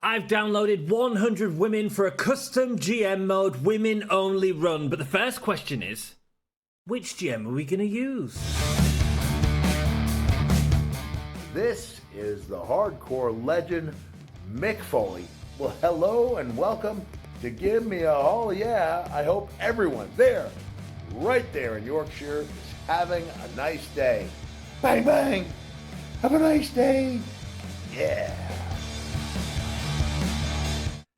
I've downloaded 100 women for a custom GM mode, women only run. But the first question is, which GM are we going to use? This is the hardcore legend, Mick Foley. Well, hello and welcome to Give Me a Oh Yeah. I hope everyone there, right there in Yorkshire, is having a nice day. Bang, bang. Have a nice day. Yeah.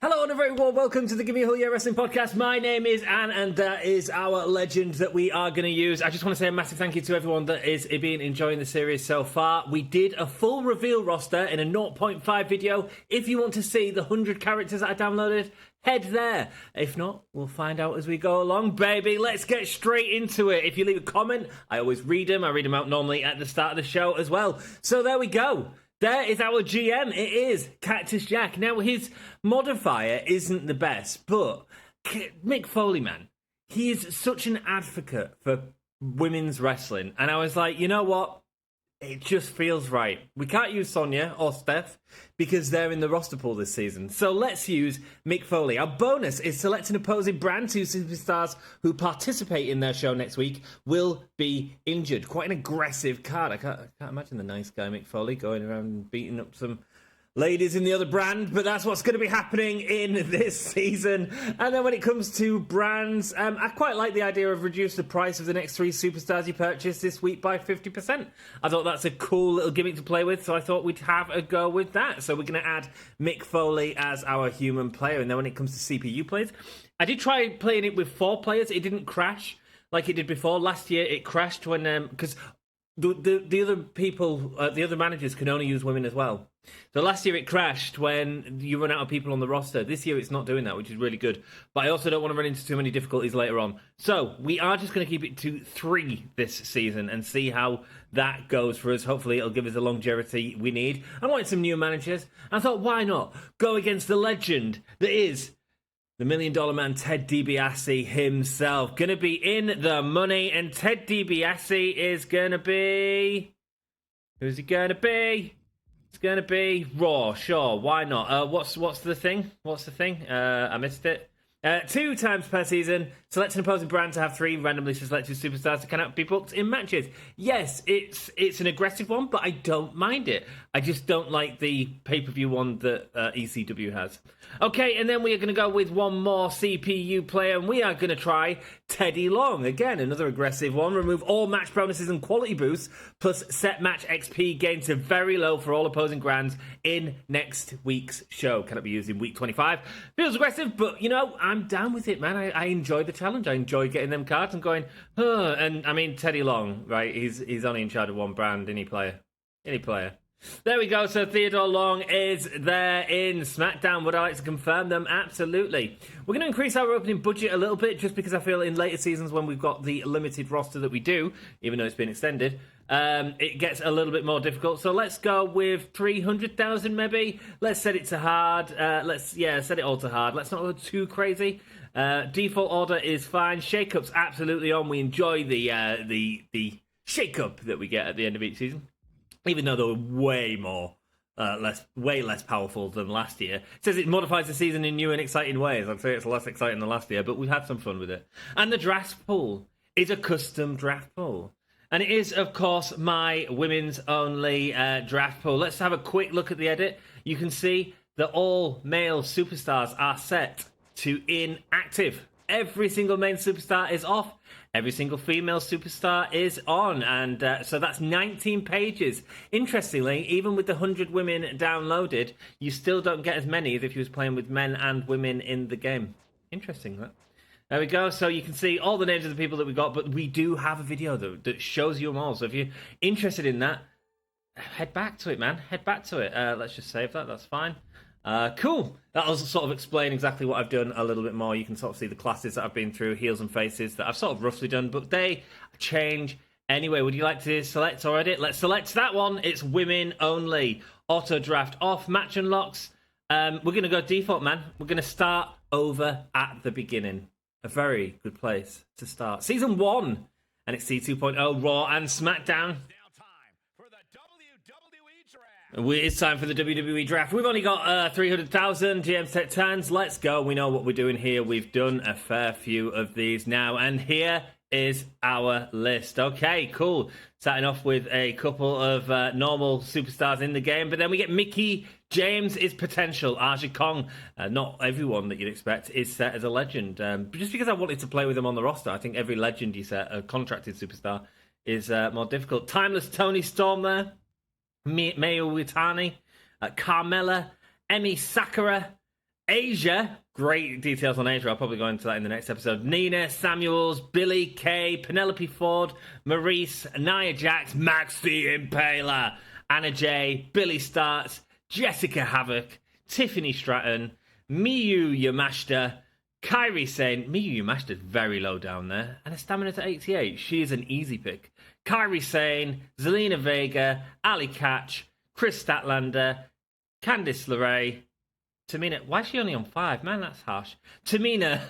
Hello and a very warm welcome to the Give Me a Oh Yeah Wrestling Podcast. My name is Anne and that is our legend that we are going to use. I just want to say a massive thank you to everyone that is been enjoying the series so far. We did a full reveal roster in a 0.5 video. If you want to see the 100 characters that I downloaded, head there. If not, we'll find out as we go along, baby. Let's get straight into it. If you leave a comment, I always read them. I read them out normally at the start of the show as well. So there we go. There is our GM. It is Cactus Jack. Now, his modifier isn't the best, but Mick Foley, man, he is such an advocate for women's wrestling. And I was like, you know what? It just feels right. We can't use Sonya or Steph because they're in the roster pool this season. So let's use Mick Foley. Our bonus is select an opposing brand. 2 superstars who participate in their show next week will be injured. Quite an aggressive card. I can't imagine the nice guy Mick Foley going around and beating up some ladies in the other brand, but that's what's going to be happening in this season. And then when it comes to brands, I quite like the idea of reduce the price of the next 3 superstars you purchase this week by 50%. I thought that's a cool little gimmick to play with, so I thought we'd have a go with that. So we're going to add Mick Foley as our human player. And then when it comes to CPU players, I did try playing it with 4 players. It didn't crash like it did before. Last year it crashed when because the other people, the other managers can only use women as well. So last year it crashed when you run out of people on the roster. This year it's not doing that, which is really good. But I also don't want to run into too many difficulties later on. So we are just going to keep it to 3 this season and see how that goes for us. Hopefully it'll give us the longevity we need. I wanted some new managers. I thought, why not go against the legend that is the $1 Million Man, Ted DiBiase himself. Going to be in the money. And Ted DiBiase is going to be... Who's he going to be? It's going to be Raw, sure, why not? What's the thing? What's the thing? I missed it. 2 times per season, select an opposing brand to have 3 randomly selected superstars that cannot be booked in matches. Yes, it's an aggressive one, but I don't mind it. I just don't like the pay-per-view one that ECW has. Okay, and then we are going to go with one more CPU player, and we are going to try Teddy Long. Again, another aggressive one. Remove all match bonuses and quality boosts, plus set match XP gained to very low for all opposing brands in next week's show. Cannot be used in week 25. Feels aggressive, but, you know, I'm down with it, man. I enjoy the challenge. I enjoy getting them cards and going, huh. And, I mean, Teddy Long, right, he's only in charge of one brand, any player. There we go. So Theodore Long is there in SmackDown. Would I like to confirm them? Absolutely. We're going to increase our opening budget a little bit just because I feel in later seasons when we've got the limited roster that we do, even though it's been extended, it gets a little bit more difficult. So let's go with 300,000 maybe. Let's set it to hard. Set it all to hard. Let's not go too crazy. Default order is fine. Shake-up's absolutely on. We enjoy the shake-up that we get at the end of each season. Even though they were way less powerful than last year. It says it modifies the season in new and exciting ways. I'd say it's less exciting than last year, but we've had some fun with it. And the draft pool is a custom draft pool. And it is, of course, my women's only draft pool. Let's have a quick look at the edit. You can see that all male superstars are set to inactive. Every single main superstar is off. Every single female superstar is on. And so that's 19 pages. Interestingly, even with the 100 women downloaded, you still don't get as many as if you was playing with men and women in the game. Interesting, that. There we go. So you can see all the names of the people that we got, but we do have a video that shows you them all. So if you're interested in that, head back to it, man. Head back to it. Let's just save that. That's fine. Cool. That'll sort of explain exactly what I've done a little bit more. You can sort of see the classes that I've been through, heels and faces that I've sort of roughly done, but they change anyway. Would you like to select or edit? Let's select that one. It's women only. Auto draft off. Match unlocks. We're going to go default, man. We're going to start over at the beginning. A very good place to start. Season 1. NXT 2.0, Raw and SmackDown. Now time for the WWE Draft. It's time for the WWE draft. We've only got 300,000 GM's Tech 10s. Let's go. We know what we're doing here. We've done a fair few of these now. And here is our list. Okay, cool. Starting off with a couple of normal superstars in the game. But then we get Mickey James is potential. Aja Kong, not everyone that you'd expect, is set as a legend. Just because I wanted to play with him on the roster, I think every legend you set, a contracted superstar, is more difficult. Timeless Tony Storm there. Mayu Iwatani, Carmella, Emi Sakura, Asia. Great details on Asia. I'll probably go into that in the next episode. Nina Samuels, Billy Kay, Penelope Ford, Maurice, Nia Jax, Max the Impaler, Anna Jay, Billy Starks, Jessica Havoc, Tiffany Stratton, Miyu Yamashita, Kairi Sane. Miyu Yamashita's very low down there, and a stamina to 88. She is an easy pick. Kairi Sane, Zelina Vega, Ali Catch, Chris Statlander, Candice LeRae, Tamina. Why is she only on 5? Man, that's harsh. Tamina,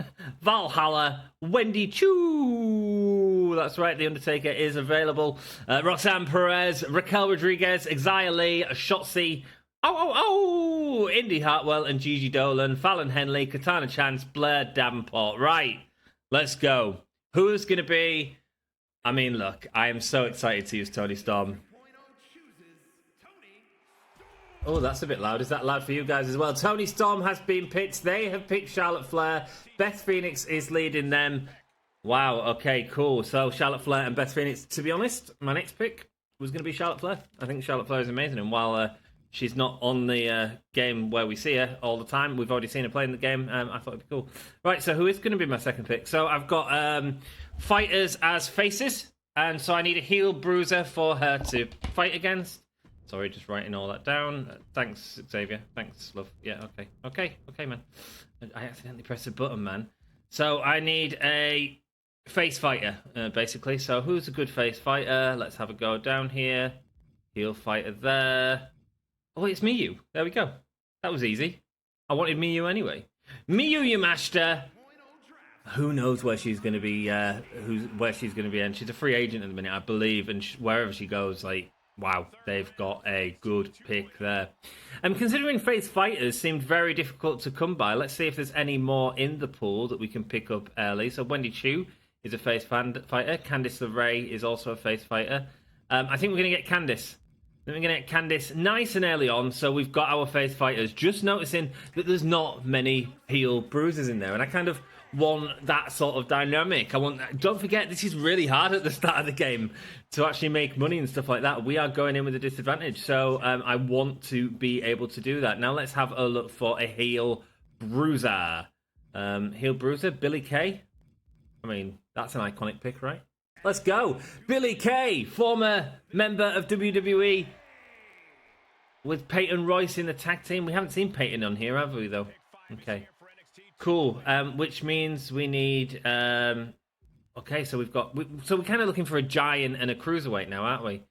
Valhalla, Wendy Choo. That's right, The Undertaker is available. Roxanne Perez, Raquel Rodriguez, Xia Lee, Shotzi, Indy Hartwell and Gigi Dolan, Fallon Henley, Katana Chance, Blair Davenport. Right, let's go. Who's going to be... I mean, look, I am so excited to use Tony Storm. Oh, that's a bit loud. Is that loud for you guys as well? Tony Storm has been picked. They have picked Charlotte Flair. Beth Phoenix is leading them. Wow, okay, cool. So Charlotte Flair and Beth Phoenix. To be honest, my next pick was going to be Charlotte Flair. I think Charlotte Flair is amazing. And while she's not on the game where we see her all the time, we've already seen her play in the game. I thought it'd be cool. Right, so who is going to be my second pick? So I've got... fighters as faces, and so I need a heel bruiser for her to fight against. Sorry, just writing all that down. Thanks, Xavier. Thanks, love. Yeah, okay, man. I accidentally pressed a button, man. So I need a face fighter, basically. So who's a good face fighter? Let's have a go down here. Heel fighter there. Oh, it's Miyu. There we go. That was easy. I wanted Miyu anyway. Miyu Yamashita. Who knows where she's going to be? Where she's going to be? And she's a free agent at the minute, I believe. And wherever she goes, like, wow, they've got a good pick there. And considering face fighters seemed very difficult to come by, let's see if there's any more in the pool that we can pick up early. So Wendy Choo is a face fighter. Candice LeRae is also a face fighter. I think we're going to get Candice. We're going to get Candice nice and early on, so we've got our face fighters. Just noticing that there's not many heel bruisers in there, and I kind of want that sort of dynamic. Don't forget, this is really hard at the start of the game to actually make money and stuff like that. We are going in with a disadvantage, so I want to be able to do that. Now let's have a look for a heel bruiser. Heel bruiser, Billy Kay. I mean, that's an iconic pick, right? Let's go. Billy Kay, former member of WWE with Peyton Royce in the tag team. We haven't seen Peyton on here, have we, though? Okay. Cool. Which means we need... okay, so we're kind of looking for a giant and a cruiserweight now, aren't we?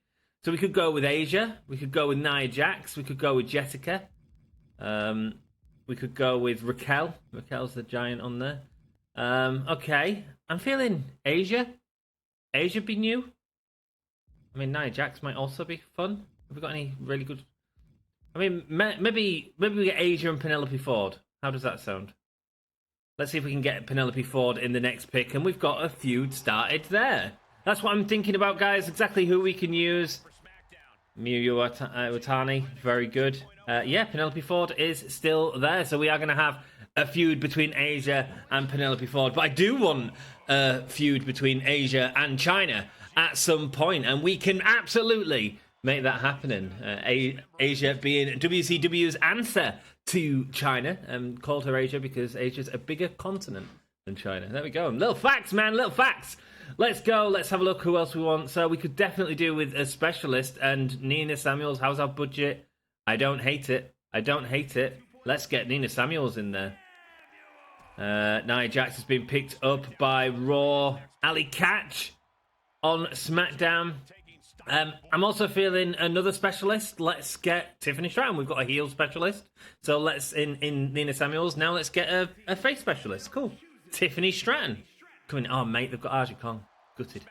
So we could go with Asia. We could go with Nia Jax. We could go with Jessica. We could go with Raquel. Raquel's the giant on there. Okay. I'm feeling Asia. Asia be new. I mean, Nia Jax might also be fun. Have we got any really good... I mean, maybe we get Asia and Penelope Ford. How does that sound? Let's see if we can get Penelope Ford in the next pick, and we've got a feud started there. That's what I'm thinking about, guys. Exactly who we can use. Miyu Iwatani, very good. Yeah, Penelope Ford is still there, so we are going to have a feud between Asia and Penelope Ford. But I do want a feud between Asia and China at some point, and we can absolutely make that happening. Asia being WCW's answer to China, and called her Asia because Asia's a bigger continent than China. There we go. Little facts, man, little facts. Let's go. Let's have a look who else we want. So we could definitely do with a specialist and Nina Samuels. How's our budget? I don't hate it. Let's get Nina Samuels in there. Nia Jax has been picked up by Raw. Ali Catch on SmackDown. I'm also feeling another specialist. Let's get Tiffany Stratton. We've got a heel specialist. So let's, in Nina Samuels, now let's get a face specialist. Cool. Tiffany Stratton. Coming. Oh, mate, they've got Aja Kong. Gutted.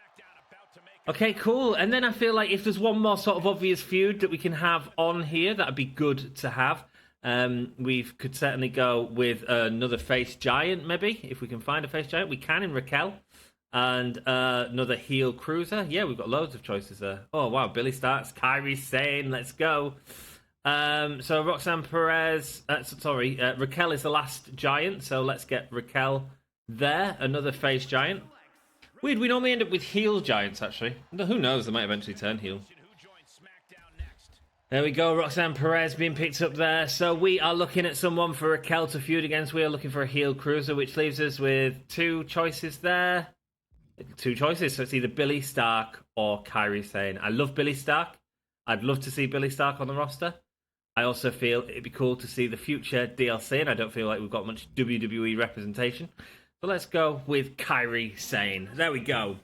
Okay, cool. And then I feel like if there's one more sort of obvious feud that we can have on here, that'd be good to have. We could certainly go with another face giant, maybe. If we can find a face giant, we can in Raquel. And another heel cruiser. Yeah, we've got loads of choices there. Oh, wow. Billy Starks, Kairi Sane. Let's go. So Roxanne Perez. Raquel is the last giant. So let's get Raquel there. Another face giant. Weird, we normally end up with heel giants, actually. Who knows, they might eventually turn heel. There we go, Roxanne Perez being picked up there. So we are looking at someone for Raquel to feud against. We are looking for a heel cruiser, which leaves us with two choices there. Two choices, so it's either Billy Stark or Kairi Sane. I love Billy Stark. I'd love to see Billy Stark on the roster. I also feel it'd be cool to see the future DLC, and I don't feel like we've got much WWE representation. So let's go with Kairi Sane. There we go.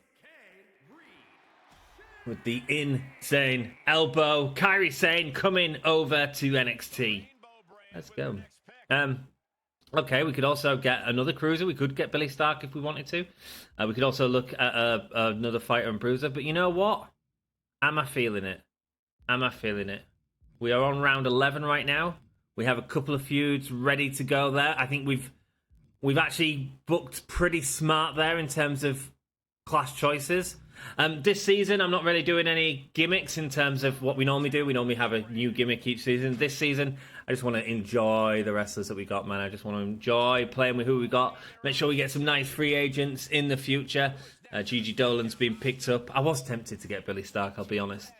With the insane elbow. Kairi Sane coming over to NXT. Let's go. Okay, we could also get another cruiser. We could get Billy Stark if we wanted to. We could also look at another fighter and bruiser. But you know what? Am I feeling it? Am I feeling it? We are on round 11 right now. We have a couple of feuds ready to go there. I think we've actually booked pretty smart there in terms of class choices. This season, I'm not really doing any gimmicks in terms of what we normally do. We normally have a new gimmick each season. This season, I just want to enjoy the wrestlers that we got, man. I just want to enjoy playing with who we got. Make sure we get some nice free agents in the future. Gigi Dolan's been picked up. I was tempted to get Billy Stark, I'll be honest.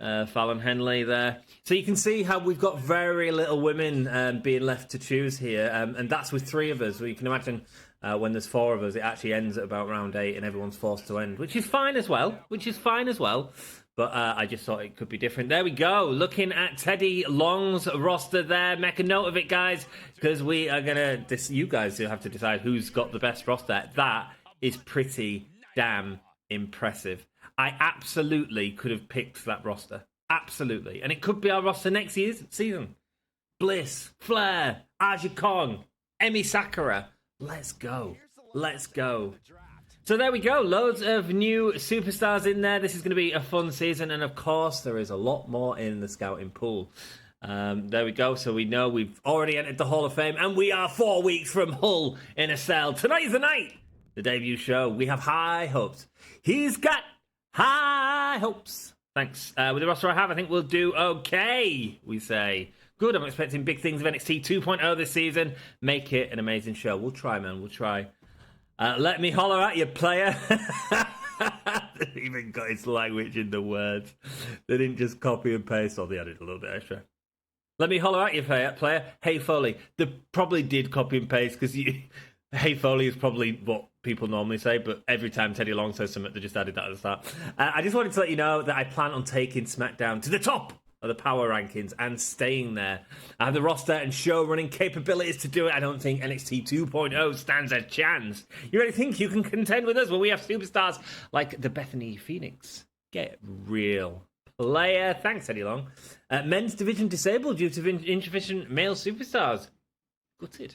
Fallon Henley there. So you can see how we've got very little women being left to choose here. And that's with three of us. You can imagine when there's four of us, it actually ends at about round 8 and everyone's forced to end, which is fine as well. But I just thought it could be different. There we go. Looking at Teddy Long's roster there. Make a note of it, guys, because we are going to... You guys have to decide who's got the best roster. That is pretty damn impressive. I absolutely could have picked that roster. Absolutely. And it could be our roster next season. Bliss, Flair, Aja Kong, Emi Sakura. Let's go. Let's go. So there we go. Loads of new superstars in there. This is going to be a fun season. And of course, there is a lot more in the scouting pool. There we go. So we know we've already entered the Hall of Fame. And we are 4 weeks from Hull in a cell. Tonight's the night. The debut show. We have high hopes. He's got high hopes. Thanks. With the roster I have, I think we'll do okay, we say. Good, I'm expecting big things of NXT 2.0 this season. Make it an amazing show. We'll try, man. We'll try. Let me holler at you, player. They even got his language in the words. They didn't just copy and paste, or they added a little bit extra. Let me holler at you, player. Hey, Foley. They probably did copy and paste, because Hey, Foley is probably what people normally say, but every time Teddy Long says something, they just added that at the start. I just wanted to let you know that I plan on taking SmackDown to the top of the power rankings and staying there. I have the roster and show running capabilities to do it. I don't think NXT 2.0 stands a chance. You really think you can contend with us? Well, we have superstars like the Bethany Phoenix. Get real, player. Thanks, Teddy Long. Men's division disabled due to insufficient male superstars. Gutted.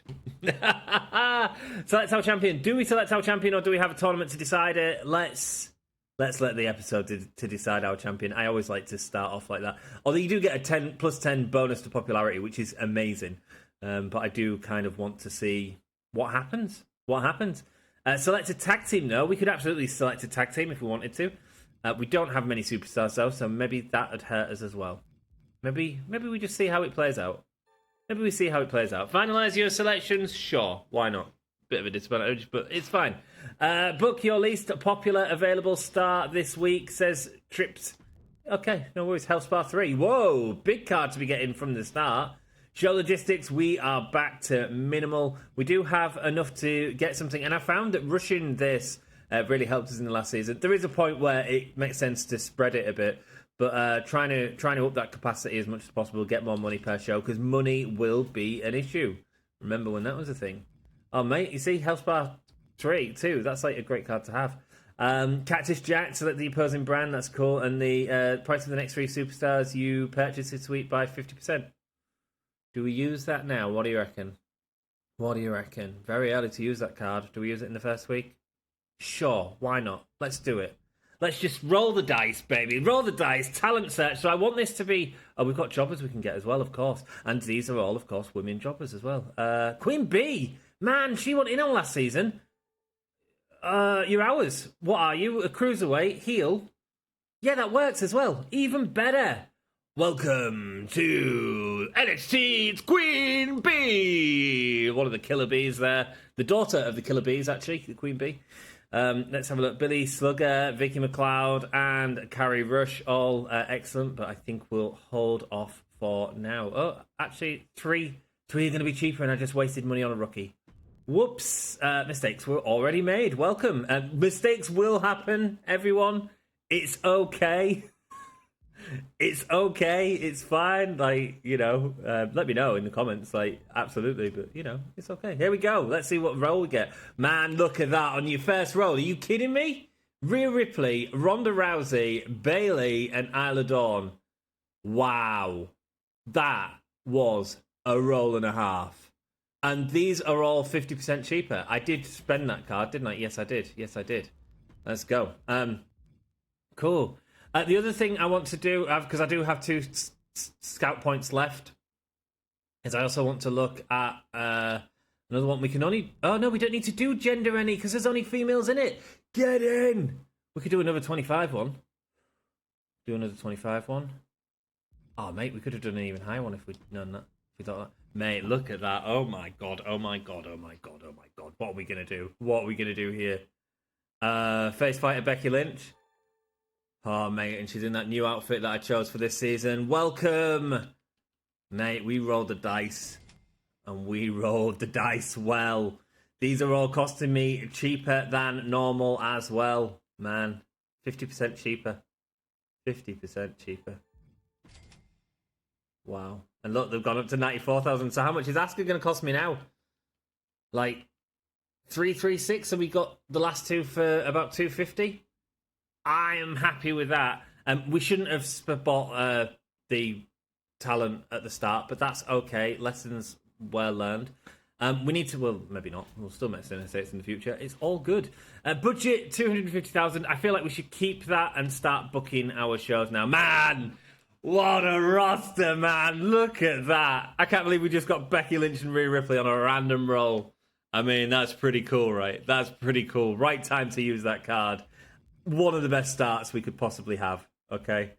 Select our champion. Do we select our champion or do we have a tournament to decide it? Let's let the episode to decide our champion. I always like to start off like that. Although you do get a 10 plus 10 bonus to popularity, which is amazing. But I do kind of want to see what happens. Select a tag team, though. We could absolutely select a tag team if we wanted to. We don't have many superstars, though, so maybe that would hurt us as well. Maybe we just see how it plays out. Finalise your selections? Sure, why not? Bit of a disadvantage, but it's fine. Book your least popular available star this week, says Trips. Okay, no worries. Hellspar 3. Whoa, big card to be getting from the start. Show logistics, we are back to minimal. We do have enough to get something, and I found that rushing this really helped us in the last season. There is a point where it makes sense to spread it a bit, but trying to up that capacity as much as possible, get more money per show, because money will be an issue. Remember when that was a thing? Oh, mate, you see, Hellspar 3, too. That's like a great card to have. Cactus Jack, select the opposing brand. That's cool. And the price of the next 3 superstars you purchase this week by 50%. Do we use that now? What do you reckon? Very early to use that card. Do we use it in the first week? Sure, why not? Let's do it. Let's just roll the dice, baby. Roll the dice. Talent search. So I want this to be... Oh, we've got jobbers we can get as well, of course. And these are all, of course, women jobbers as well. Queen Bee. Man, she went in on last season. You're ours. What are you? A cruiserweight? Heel? Yeah, that works as well. Even better. Welcome to NXT. It's Queen Bee. One of the Killer Bees there. The daughter of the Killer Bees, actually, the Queen Bee. Let's have a look. Billy Slugger, Vicky McLeod, and Carrie Rush, all excellent, but I think we'll hold off for now. Oh, actually, three are going to be cheaper, and I just wasted money on a rookie. Whoops. Mistakes were already made. Welcome. Mistakes will happen, everyone. It's okay. It's okay. It's fine. Like, let me know in the comments. Like, absolutely. But, it's okay. Here we go. Let's see what roll we get. Man, look at that on your first roll. Are you kidding me? Rhea Ripley, Ronda Rousey, Bayley, and Isla Dawn. Wow. That was a roll and a half. And these are all 50% cheaper. I did spend that card, didn't I? Yes, I did. Let's go. Cool. The other thing I want to do, because I do have 2 scout points left, is I also want to look at another one. We can only... Oh, no, we don't need to do gender any, because there's only females in it. Get in! We could do another 25 one. Do another 25 one. Oh, mate, we could have done an even higher one if we'd known that. If we thought that. Mate, look at that. Oh, my God. Oh, my God. Oh, my God. Oh, my God. What are we going to do? What are we going to do here? Face fighter Becky Lynch. Oh, mate, and she's in that new outfit that I chose for this season. Welcome! Mate, we rolled the dice. And we rolled the dice well. These are all costing me cheaper than normal as well. Man, 50% cheaper. 50% cheaper. Wow. And look, they've gone up to 94,000. So how much is Asuka going to cost me now? Like, 336, so we got the last two for about 250. I am happy with that. We shouldn't have bought the talent at the start, but that's okay. Lessons well learned. We need to, well, maybe not. We'll still make some mistakes in the future. It's all good. Budget 250,000. I feel like we should keep that and start booking our shows now. Man, what a roster, man. Look at that. I can't believe we just got Becky Lynch and Rhea Ripley on a random roll. I mean, that's pretty cool, right? That's pretty cool. Right time to use that card. One of the best starts we could possibly have. Okay.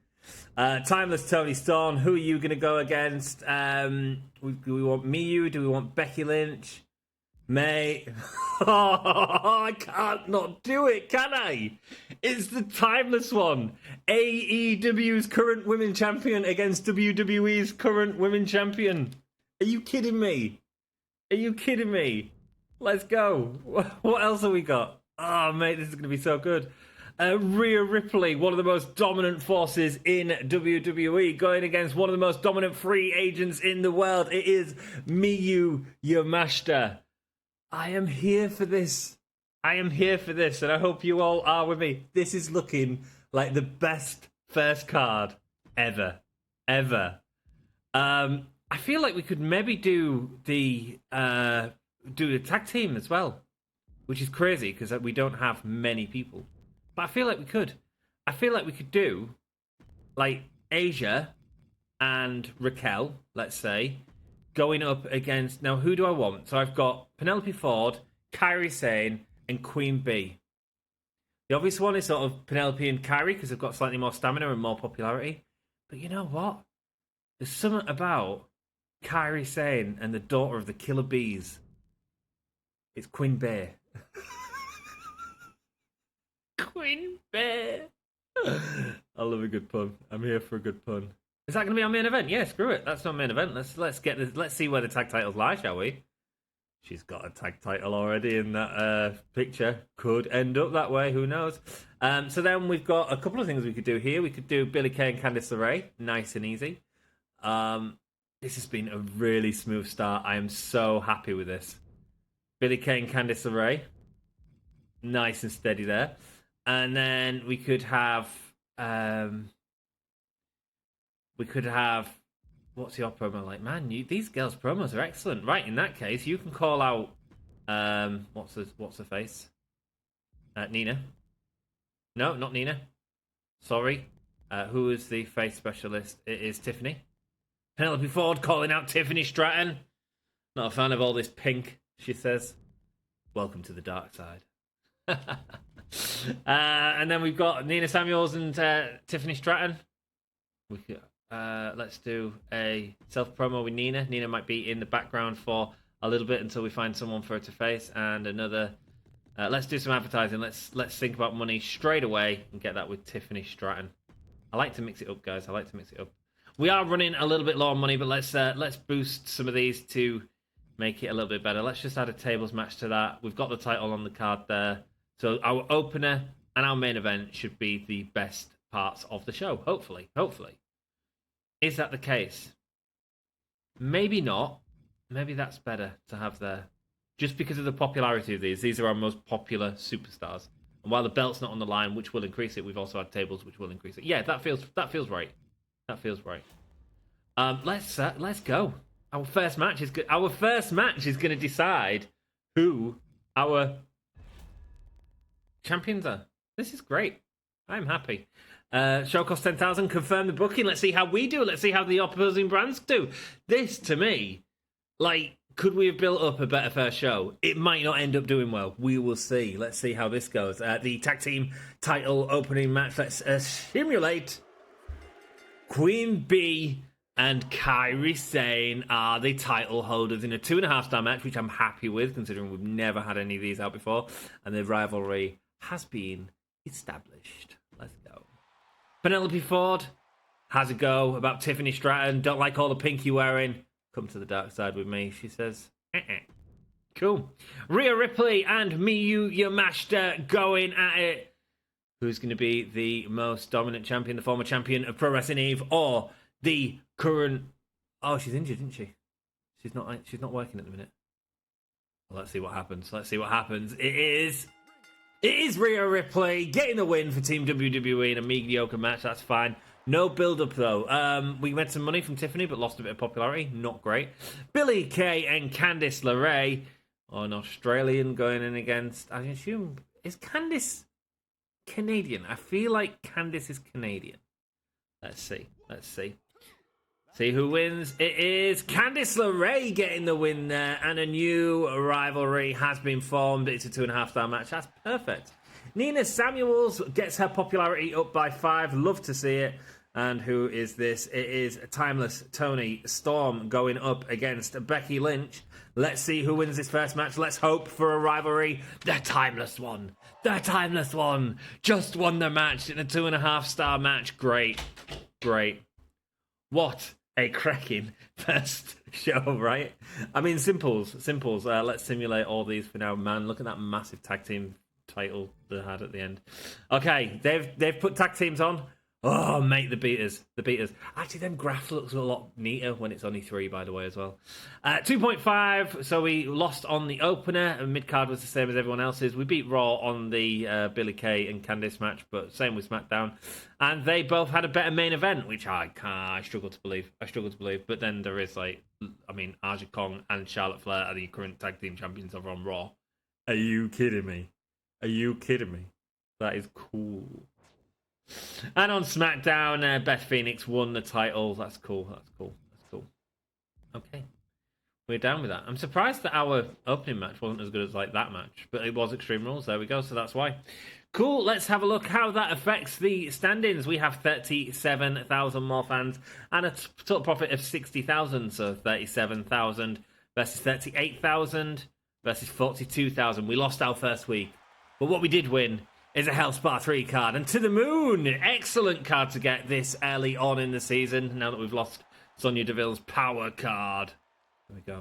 Timeless Tony Storm. Who are you going to go against? Do we want Miyu? Do we want Becky Lynch? Mate. Oh, I can't not do it, can I? It's the timeless one. AEW's current women champion against WWE's current women champion. Are you kidding me? Are you kidding me? Let's go. What else have we got? Oh, mate, this is going to be so good. Rhea Ripley, one of the most dominant forces in WWE, going against one of the most dominant free agents in the world. It is Miyu Yamashita. I am here for this. I am here for this, and I hope you all are with me. This is looking like the best first card ever. Ever. I feel like we could maybe do the tag team as well, which is crazy because we don't have many people. But I feel like we could. I feel like we could do, like, Asia and Raquel, let's say, going up against... Now, who do I want? So I've got Penelope Ford, Kairi Sane, and Queen Bee. The obvious one is sort of Penelope and Kairi, because they've got slightly more stamina and more popularity. But you know what? There's something about Kairi Sane and the daughter of the Killer Bees. It's Queen Bee. Queen Bee. I love a good pun. I'm here for a good pun. Is that going to be our main event? Yeah, screw it. That's not main event. Let's see where the tag titles lie, shall we? She's got a tag title already in that picture. Could end up that way. Who knows? So then we've got a couple of things we could do here. We could do Billie Kay and Candice LeRae. Nice and easy. This has been a really smooth start. I am so happy with this. Billie Kay and Candice LeRae. Nice and steady there. And then we could have... What's your promo like? Man, these girls' promos are excellent. Right, in that case, you can call out... what's her face? Nina. No, not Nina. Sorry. Who is the face specialist? It is Tiffany. Penelope Ford calling out Tiffany Stratton. Not a fan of all this pink, she says. Welcome to the dark side. And then we've got Nina Samuels and Tiffany Stratton. Let's do a self-promo with Nina. Nina might be in the background for a little bit until we find someone for her to face. And another... let's do some advertising. Let's think about money straight away and get that with Tiffany Stratton. I like to mix it up, guys. I like to mix it up. We are running a little bit low on money, but let's boost some of these to make it a little bit better. Let's just add a tables match to that. We've got the title on the card there. So our opener and our main event should be the best parts of the show. Hopefully. Is that the case? Maybe not. Maybe that's better to have there. Just because of the popularity of these. These are our most popular superstars. And while the belt's not on the line, which will increase it, we've also had tables which will increase it. Yeah, that feels right. That feels right. Let's go. Our first match is good. Our first match is going to decide who our champions are. This is great. I'm happy. Show cost 10,000. Confirm the booking. Let's see how we do. Let's see how the opposing brands do. This, to me, like, could we have built up a better first show? It might not end up doing well. We will see. Let's see how this goes. The tag team title opening match. Let's simulate Queen Bee and Kairi Sane are the title holders in a 2.5-star match, which I'm happy with, considering we've never had any of these out before. And the rivalry has been established. Let's go. Penelope Ford has a go about Tiffany Stratton. Don't like all the pink you're wearing. Come to the dark side with me, she says. Cool. Rhea Ripley and Miyu Yamashita going at it. Who's going to be the most dominant champion, the former champion of Pro Wrestling Eve, or the current... Oh, she's injured, isn't she? She's not working at the minute. Well, let's see what happens. It is Rhea Ripley getting the win for Team WWE in a mediocre match. That's fine. No build-up, though. We made some money from Tiffany, but lost a bit of popularity. Not great. Billie Kay and Candice LeRae, an Australian going in against... I assume... Is Candice Canadian? I feel like Candice is Canadian. Let's see. See who wins. It is Candice LeRae getting the win there, and a new rivalry has been formed. It's a 2.5-star match. That's perfect. Nina Samuels gets her popularity up by 5. Love to see it. And who is this? It is Timeless Toni Storm going up against Becky Lynch. Let's see who wins this first match. Let's hope for a rivalry. The Timeless One. Just won the match in a 2.5-star match. Great. What a cracking first show, right? I mean, simples. Let's simulate all these for now. Man, look at that massive tag team title they had at the end. Okay, they've put tag teams on. Oh, mate, the beaters. Actually, them graph looks a lot neater when it's only 3, by the way, as well. 2.5, so we lost on the opener, and mid-card was the same as everyone else's. We beat Raw on the Billie Kay and Candice match, but same with SmackDown. And they both had a better main event, which I struggle to believe. But then there is, Aja Kong and Charlotte Flair are the current tag team champions over on Raw. Are you kidding me? That is cool. And on SmackDown, Beth Phoenix won the title. That's cool. Okay. We're down with that. I'm surprised that our opening match wasn't as good as that match, but it was Extreme Rules. There we go. So that's why. Cool. Let's have a look how that affects the standings. We have 37,000 more fans and a total profit of 60,000. So 37,000 versus 38,000 versus 42,000. We lost our first week. But what we did win is a Hellspar 3 card. And to the moon! Excellent card to get this early on in the season, now that we've lost Sonya Deville's power card. There we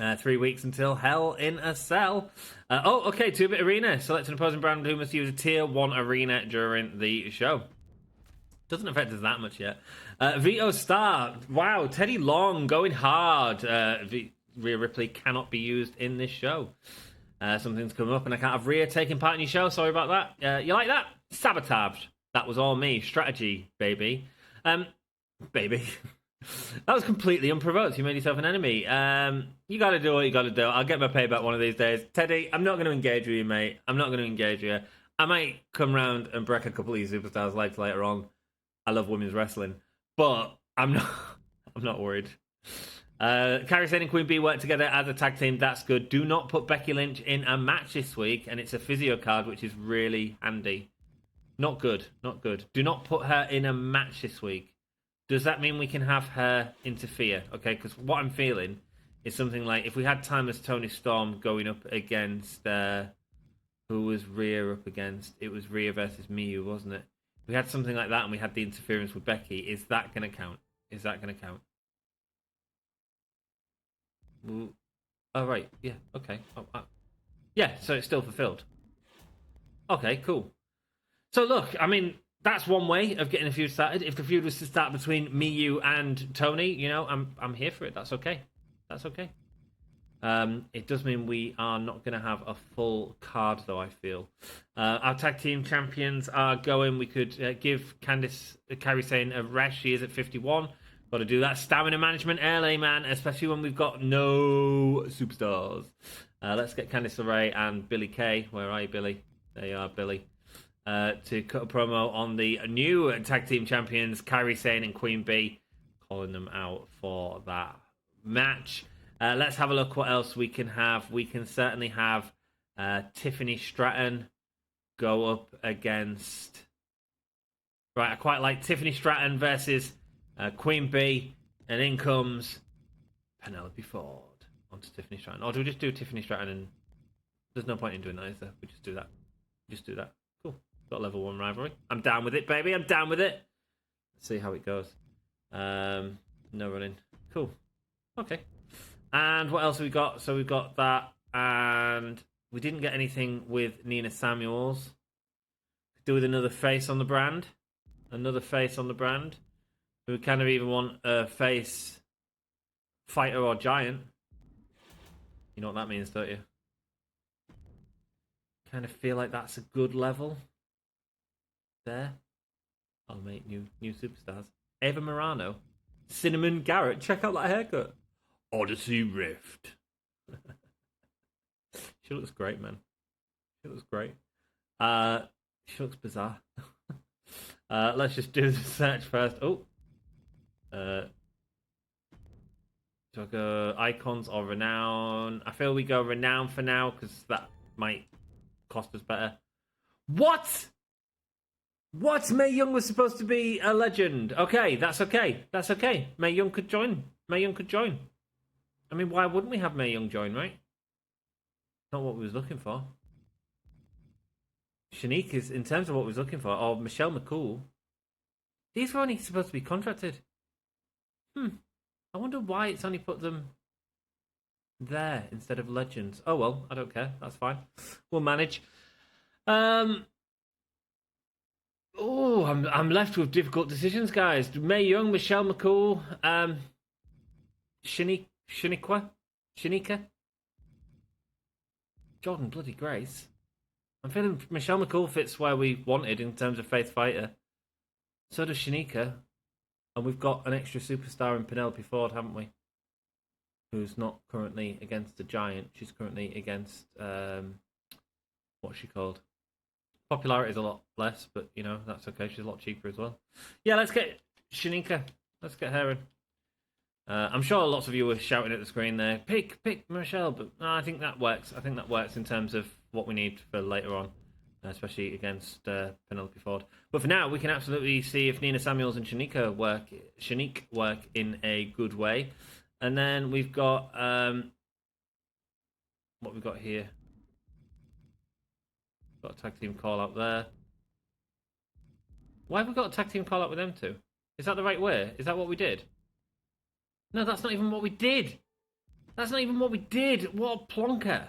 go. 3 weeks until Hell in a Cell. 2-bit arena. Select an opposing brand who must use a tier 1 arena during the show. Doesn't affect us that much yet. Vito Star. Wow, Teddy Long going hard. Rhea Ripley cannot be used in this show. Something's come up and I can't have Rhea taking part in your show. Sorry about that. You like that? Sabotage. That was all me. Strategy, baby. Baby. That was completely unprovoked. You made yourself an enemy. You got to do what you got to do. I'll get my payback one of these days. Teddy, I'm not going to engage with you, mate. I'm not going to engage with you. I might come round and break a couple of these superstars' legs later on. I love women's wrestling, but I'm not. I'm not worried. Kairi Sane and Queen Bee work together as a tag team. That's good. Do not put Becky Lynch in a match this week, and it's a physio card, which is really handy. Not good. Not good. Do not put her in a match this week. Does that mean we can have her interfere? Okay, because what I'm feeling is something like if we had Timeless Tony Storm going up against who was Rhea up against? It was Rhea versus Miyu, wasn't it? We had something like that, and we had the interference with Becky. Is that going to count? Is that going to count? Oh, right. Yeah, okay. Yeah, so it's still fulfilled. Okay, cool. So, look, I mean, that's one way of getting a feud started. If the feud was to start between Miyu and Tony, you know, I'm here for it. That's okay. That's okay. It does mean we are not going to have a full card, though, I feel. Our tag team champions are going. We could give Kairi Sane a rest. She is at 51. Got to do that stamina management early, man, especially when we've got no superstars. Let's get Candice LeRae and Billie Kay. Where are you, Billy? There you are, Billy. To cut a promo on the new tag team champions, Kairi Sane and Queen Bee, calling them out for that match. Let's have a look what else we can have. We can certainly have Tiffany Stratton go up against... Right, I quite like Tiffany Stratton versus Queen Bee, and in comes Penelope Ford onto Tiffany Stratton. Or do we just do Tiffany Stratton and... There's no point in doing that, is there? We just do that. Just do that. Cool. Got level 1 rivalry. I'm down with it, baby. I'm down with it. Let's see how it goes. No running. Cool. Okay. And what else have we got? So we've got that, and we didn't get anything with Nina Samuels. Do with another face on the brand. Another face on the brand. We kind of even want a face fighter or giant. You know what that means, don't you? Kind of feel like that's a good level. There. I'll make new superstars. Ava Morano. Cinnamon Garrett. Check out that haircut. Odyssey Rift. She looks great, man. She looks great. She looks bizarre. Let's just do the search first. Oh. Do I go icons or renown? I feel we go renown for now because that might cost us better. What? What? Mae Young was supposed to be a legend. Okay, that's okay. That's okay. Mae Young could join. Mae Young could join. I mean, why wouldn't we have Mae Young join, right? Not what we was looking for. Shanique is, in terms of what we was looking for, or Michelle McCool. These were only supposed to be contracted. I wonder why it's only put them there instead of legends. Oh well, I don't care. That's fine. We'll manage. I'm left with difficult decisions, guys. Mae Young, Michelle McCool, Shanika, Jordan bloody Grace. I'm feeling Michelle McCool fits where we wanted in terms of Faith Fighter. So does Shanika. And we've got an extra superstar in Penelope Ford, haven't we? Who's not currently against a giant. She's currently against, what's she called? Popularity is a lot less, but, you know, that's okay. She's a lot cheaper as well. Yeah, let's get Shanika. Let's get her in. I'm sure lots of you were shouting at the screen there, pick Michelle, but no, I think that works. I think that works in terms of what we need for later on, especially against Penelope Ford. But for now, we can absolutely see if Nina Samuels and Shanique work in a good way. And then we've got what we've got here. Got a tag team call out there. Why have we got a tag team call out with them two? Is that the right way? Is that what we did? No, that's not even what we did. That's not even what we did. What a plonker.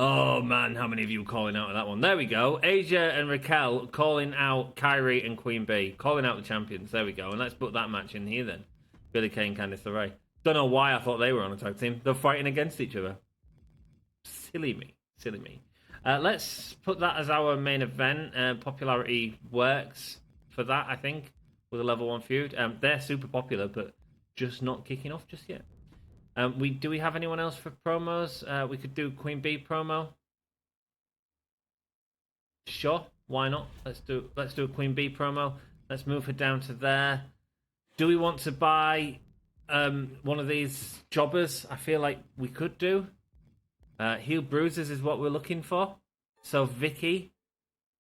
Oh, man, how many of you were calling out of that one? There we go. Asia and Raquel calling out Kairi and Queen Bee. Calling out the champions. There we go. And let's put that match in here then. Billie Kay and Candice LeRae. Don't know why I thought they were on a tag team. They're fighting against each other. Silly me. Silly me. Let's put that as our main event. Popularity works for that, I think, with a level 1 feud. They're super popular, but just not kicking off just yet. Do we have anyone else for promos? We could do Queen Bee promo. Sure, why not? Let's do a Queen Bee promo. Let's move her down to there. Do we want to buy one of these jobbers? I feel like we could do. Heel bruises is what we're looking for. So Vicky,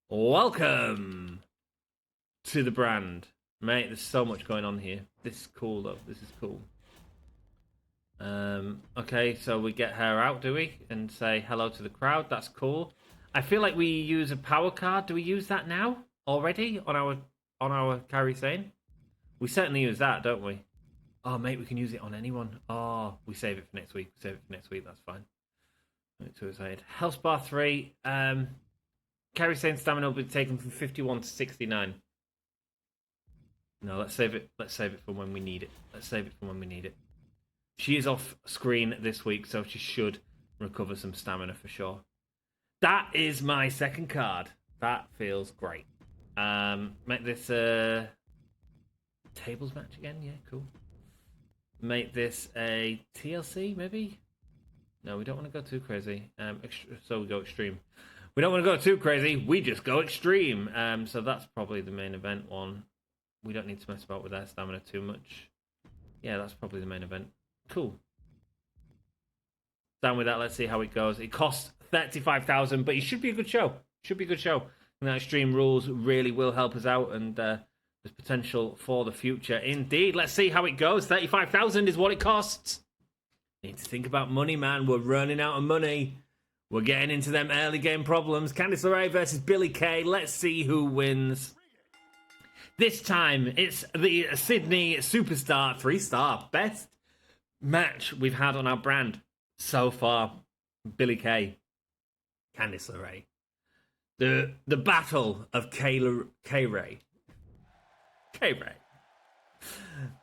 welcome to the brand. Mate, there's so much going on here. This is cool though. This is cool. Okay, so we get her out, do we? And say hello to the crowd. That's cool. I feel like we use a power card. Do we use that now already on our Kairi Sane? We certainly use that, don't we? Oh, mate, we can use it on anyone. Oh, we save it for next week. That's fine. I'm too excited. Health bar 3. Kairi Sane stamina will be taken from 51 to 69. No, let's save it. Let's save it for when we need it. She is off screen this week, so she should recover some stamina for sure. That is my second card. That feels great. Make this a tables match again. Yeah, cool. Make this a TLC, maybe? No, we don't want to go too crazy. So we go extreme. We don't want to go too crazy. We just go extreme. So that's probably the main event one. We don't need to mess about with their stamina too much. Yeah, that's probably the main event. Cool. Down with that. Let's see how it goes. It costs 35,000, but it should be a good show. And that Extreme Rules really will help us out, and there's potential for the future. Indeed. Let's see how it goes. 35,000 is what it costs. Need to think about money, man. We're running out of money. We're getting into them early game problems. Candice LeRae versus Billie Kay. Let's see who wins. This time, it's the Sydney Superstar 3-star best match we've had on our brand so far. Billie Kay, Candice LeRae. The battle of K-Ray. K-Ray.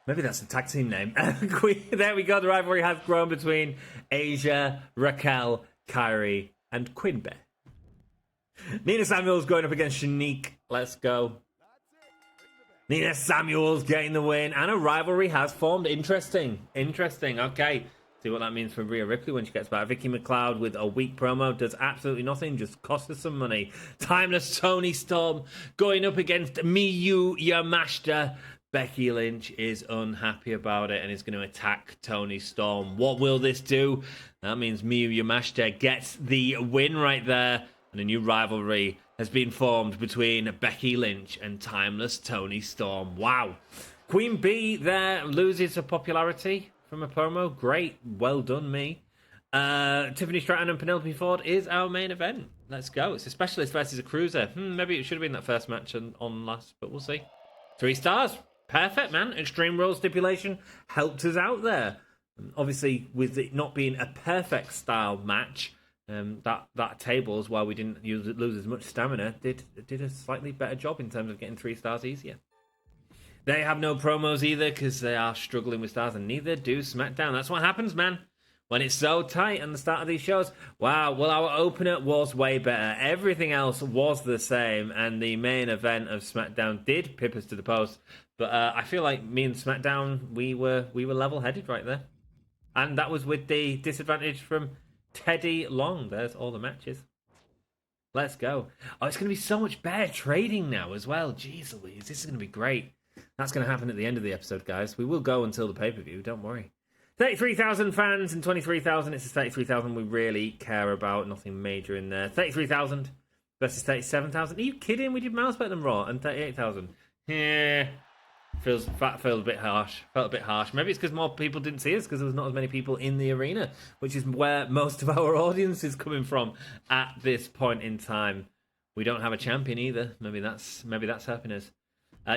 Maybe that's a tag team name. There we go. The rivalry has grown between Asia, Raquel, Kairi, and Quinbe. Nina Samuels going up against Shanique. Let's go. Nina Samuels getting the win, and a rivalry has formed. Interesting. Okay. See what that means for Rhea Ripley when she gets back. Vicky McLeod with a weak promo does absolutely nothing, just costs us some money. Timeless Toni Storm going up against Miyu Yamashita. Becky Lynch is unhappy about it and is going to attack Toni Storm. What will this do? That means Miyu Yamashita gets the win right there, and a new rivalry has been formed between Becky Lynch and Timeless Toni Storm. Wow. Queen Bee there loses her popularity from a promo. Great. Well done, me. Tiffany Stratton and Penelope Ford is our main event. Let's go. It's a specialist versus a cruiser. Maybe it should have been that first match on last, but we'll see. 3 stars. Perfect, man. Extreme Rules stipulation helped us out there. Obviously, with it not being a perfect style match, that tables, while we didn't lose as much stamina, did a slightly better job in terms of getting 3 stars easier. They have no promos either because they are struggling with stars, and neither do SmackDown. That's what happens, man, when it's so tight at the start of these shows. Wow, well, our opener was way better. Everything else was the same, and the main event of SmackDown did pip us to the post. But I feel like me and SmackDown, we were level-headed right there. And that was with the disadvantage from Teddy Long. There's all the matches. Let's go. Oh, it's going to be so much better trading now as well. Jeez Louise, this is going to be great. That's going to happen at the end of the episode, guys. We will go until the pay-per-view, don't worry. 33,000 fans and 23,000. It's the 33,000 we really care about. Nothing major in there. 33,000 versus 37,000. Are you kidding? We did miles better than Raw, and 38,000. Yeah. Felt a bit harsh. Maybe it's because more people didn't see us because there was not as many people in the arena, which is where most of our audience is coming from at this point in time. We don't have a champion either. Maybe that's helping us.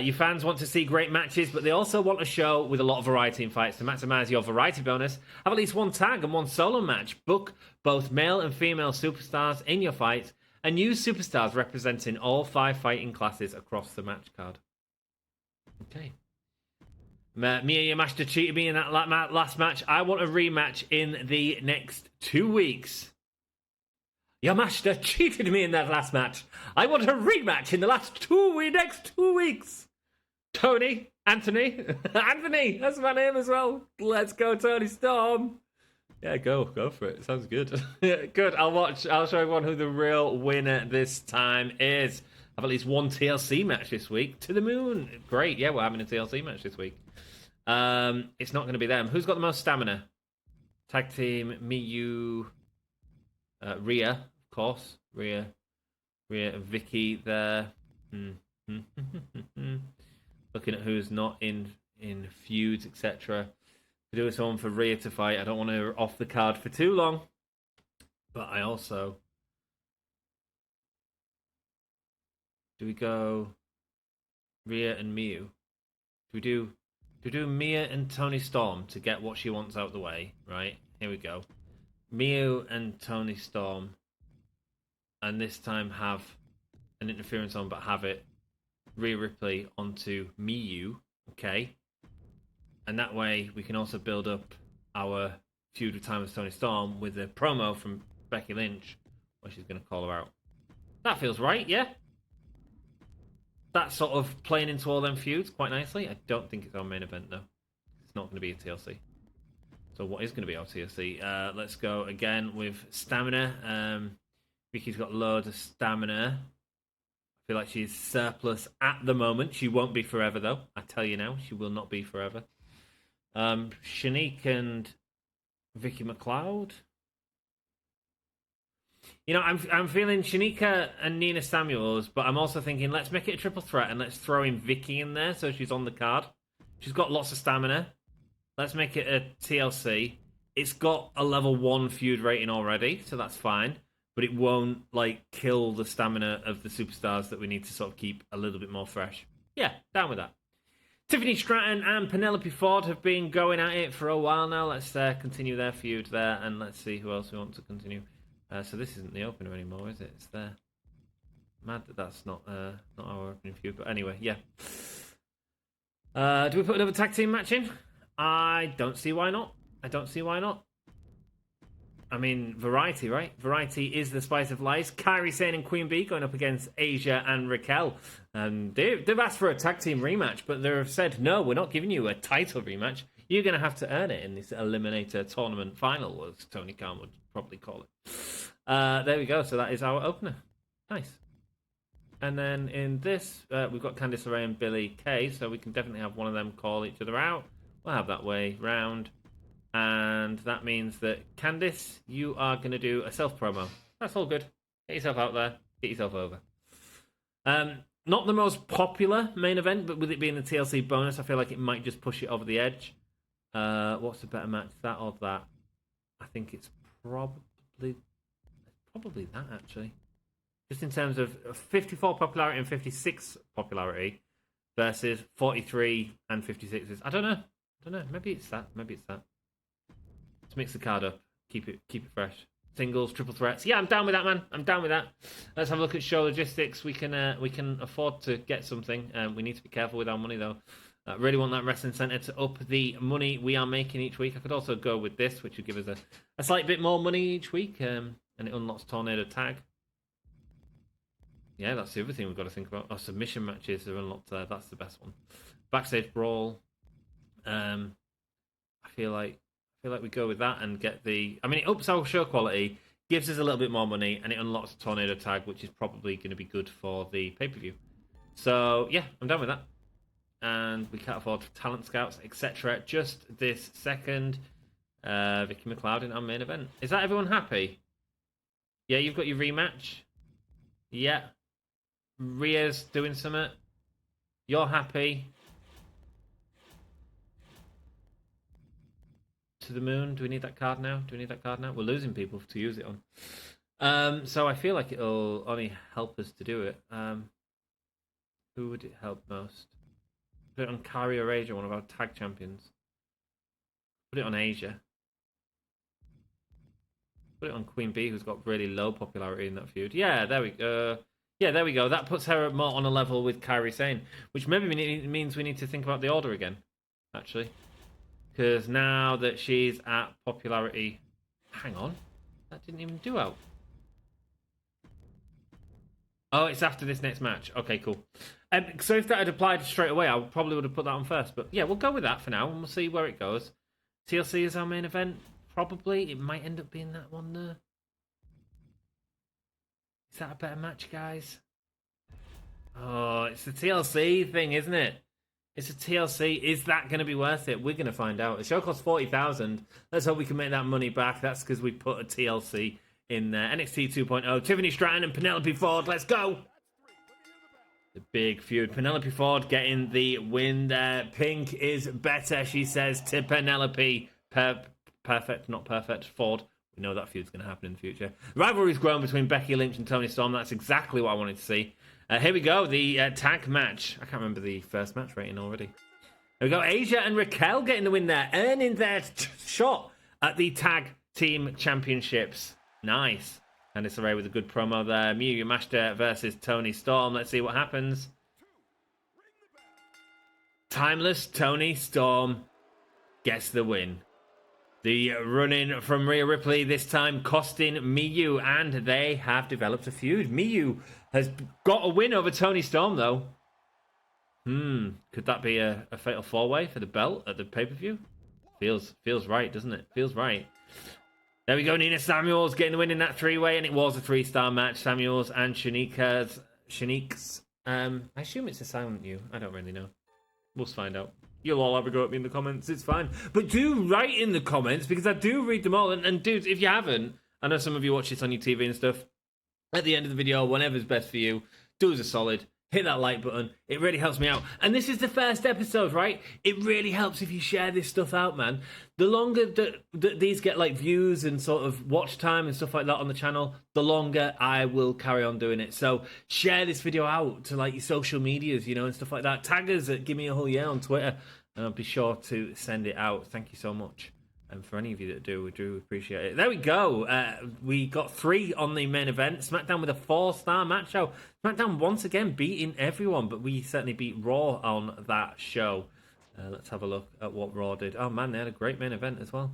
Your fans want to see great matches, but they also want a show with a lot of variety in fights. To maximize your variety bonus, have at least one tag and one solo match. Book both male and female superstars in your fights, and use superstars representing all 5 fighting classes across the match card. Okay. Miyu Yamashita cheated me in that last match. I want a rematch in the next 2 weeks. Yamashita cheated me in that last match. I want a rematch in the next 2 weeks. Anthony, that's my name as well. Let's go, Toni Storm. Yeah, go for it. Sounds good. Good. I'll show everyone who the real winner this time is. I have at least one TLC match this week. To the moon. Great. Yeah, we're having a TLC match this week. It's not going to be them. Who's got the most stamina? Tag team, Miyu, Rhea, of course. Rhea and Vicky there. Looking at who's not in feuds, etc. Doing someone for Rhea to fight. I don't want her off the card for too long. But I also... Do we go Rhea and Miyu? Do we do Mia and Toni Storm to get what she wants out the way? Right, here we go. Miyu and Toni Storm. And this time have an interference on, but have it Rhea Ripley onto Miyu. Okay. And that way we can also build up our feud with Time with Toni Storm with a promo from Becky Lynch where she's going to call her out. That feels right, yeah? That's sort of playing into all them feuds quite nicely. I don't think it's our main event, though. It's not going to be a TLC. So what is going to be our TLC? Let's go again with stamina. Vicky's got loads of stamina. I feel like she's surplus at the moment. She won't be forever, though. I tell you now, she will not be forever. Shanique and Vicky McLeod. You know, I'm feeling Shanika and Nina Samuels, but I'm also thinking let's make it a triple threat and let's throw in Vicky in there so she's on the card. She's got lots of stamina. Let's make it a TLC. It's got a level 1 feud rating already, so that's fine. But it won't, like, kill the stamina of the superstars that we need to sort of keep a little bit more fresh. Yeah, down with that. Tiffany Stratton and Penelope Ford have been going at it for a while now. Let's continue their feud there, and let's see who else we want to continue. So this isn't the opener anymore, is it? It's there. Mad that that's not our opening feud, but anyway, yeah. Do we put another tag team match in? I don't see why not. I mean, variety, right? Variety is the spice of life. Kairi Sane and Queen Bee going up against Asia and Raquel. They've asked for a tag team rematch, but they've said, no, we're not giving you a title rematch. You're going to have to earn it in this Eliminator tournament final, as Tony Khan would probably call it. There we go. So that is our opener. Nice. And then in this, we've got Candice LeRae and Billie Kay, so we can definitely have one of them call each other out. We'll have that way round. And that means that, Candice, you are going to do a self-promo. That's all good. Get yourself out there. Get yourself over. Not the most popular main event, but with it being the TLC bonus, I feel like it might just push it over the edge. What's a better match, that or that? I think it's probably that, actually. Just in terms of 54 popularity and 56 popularity versus 43 and 56. I don't know. Maybe it's that. Let's mix the card up. Keep it fresh. Singles, triple threats. Yeah, I'm down with that, man. I'm down with that. Let's have a look at show logistics. We can afford to get something. We need to be careful with our money, though. I really want that wrestling center to up the money we are making each week. I could also go with this, which would give us a slight bit more money each week, and it unlocks Tornado Tag. Yeah, that's the other thing we've got to think about. Submission matches are unlocked there. That's the best one. Backstage brawl. I feel like we go with that and get the... I mean, it ups our show quality, gives us a little bit more money, and it unlocks a Tornado Tag, which is probably going to be good for the pay-per-view. So, yeah, I'm done with that. And we can't afford talent scouts, etc. Just this second. Vicky McLeod in our main event. Is that everyone happy? Yeah, you've got your rematch. Yeah. Rhea's doing something. You're happy. To the moon. Do we need that card now? We're losing people to use it on. So I feel like it'll only help us to do it. Who would it help most? Put it on Kairi or Asia, one of our tag champions. Put it on Asia. Put it on Queen Bee, who's got really low popularity in that feud. Yeah, there we go. That puts her more on a level with Kairi Sane, which maybe means we need to think about the order again, actually. Because now that she's at popularity... Hang on. That didn't even do out. Oh, it's after this next match. Okay, cool. So if that had applied straight away, I probably would have put that on first. But yeah, we'll go with that for now, and we'll see where it goes. TLC is our main event. probably. It might end up being that one there. Is that a better match, guys? Oh, it's the TLC thing, isn't it? It's a TLC. Is that going to be worth it? We're going to find out. The show costs 40,000. Let's hope we can make that money back. That's because we put a TLC in there. NXT 2.0. Tiffany Stratton and Penelope Ford. Let's go. The big feud. Penelope Ford getting the win there. Pink is better, she says to Penelope. Perfect, not perfect. Ford. We know that feud's going to happen in the future. Rivalry's grown between Becky Lynch and Toni Storm. That's exactly what I wanted to see. Here we go. The tag match. I can't remember the first match rating already. Here we go. Asia and Raquel getting the win there. Earning their shot at the tag team championships. Nice. Candice LeRae with a good promo there. Miyu Yamashita versus Toni Storm. Let's see what happens. Timeless Toni Storm gets the win. The run-in from Rhea Ripley this time costing Miyu, and they have developed a feud. Miyu has got a win over Toni Storm, though. Could that be a fatal four-way for the belt at the pay-per-view? Feels right, doesn't it? Feels right. There we go. Nina Samuels getting the win in that three-way, and it was a 3-star match. Samuels and Shanique's. I assume it's a silent U. I don't really know. We'll find out. You'll all have a go at me in the comments. It's fine. But do write in the comments, because I do read them all. And dudes, if you haven't, I know some of you watch this on your TV and stuff. At the end of the video, whenever's best for you, do us a solid. Hit that like button. It really helps me out. And this is the first episode, right? It really helps if you share this stuff out, man. The longer that these get like views and sort of watch time and stuff like that on the channel, the longer I will carry on doing it. So share this video out to like your social medias, you know, and stuff like that. Tag us at Give Me a Whole Yeah on Twitter. And I'll be sure to send it out. Thank you so much. And for any of you that do, we do appreciate it. There we go. We got 3 on the main event. SmackDown with a 4-star match show. SmackDown once again beating everyone, but we certainly beat Raw on that show. Let's have a look at what Raw did. Oh man, they had a great main event as well.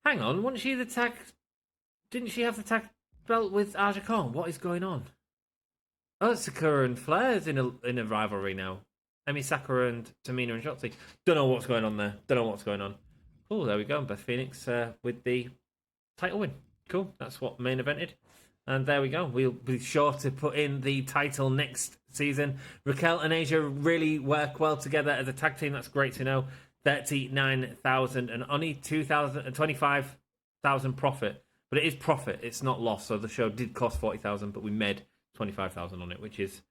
Hang on, wasn't she the tag? Didn't she have the tag belt with Aja Kong? What is going on? Oh, Sakura and Flair's in a rivalry now. Emi Sakura and Tamina and Shotzi. Don't know what's going on there. Don't know what's going on. Oh, there we go. Beth Phoenix with the title win. Cool. That's what main evented. And there we go. We'll be sure to put in the title next season. Raquel and Asia really work well together as a tag team. That's great to know. 39,000 and only 25,000 profit. But it is profit. It's not loss. So the show did cost 40,000, but we made 25,000 on it, which is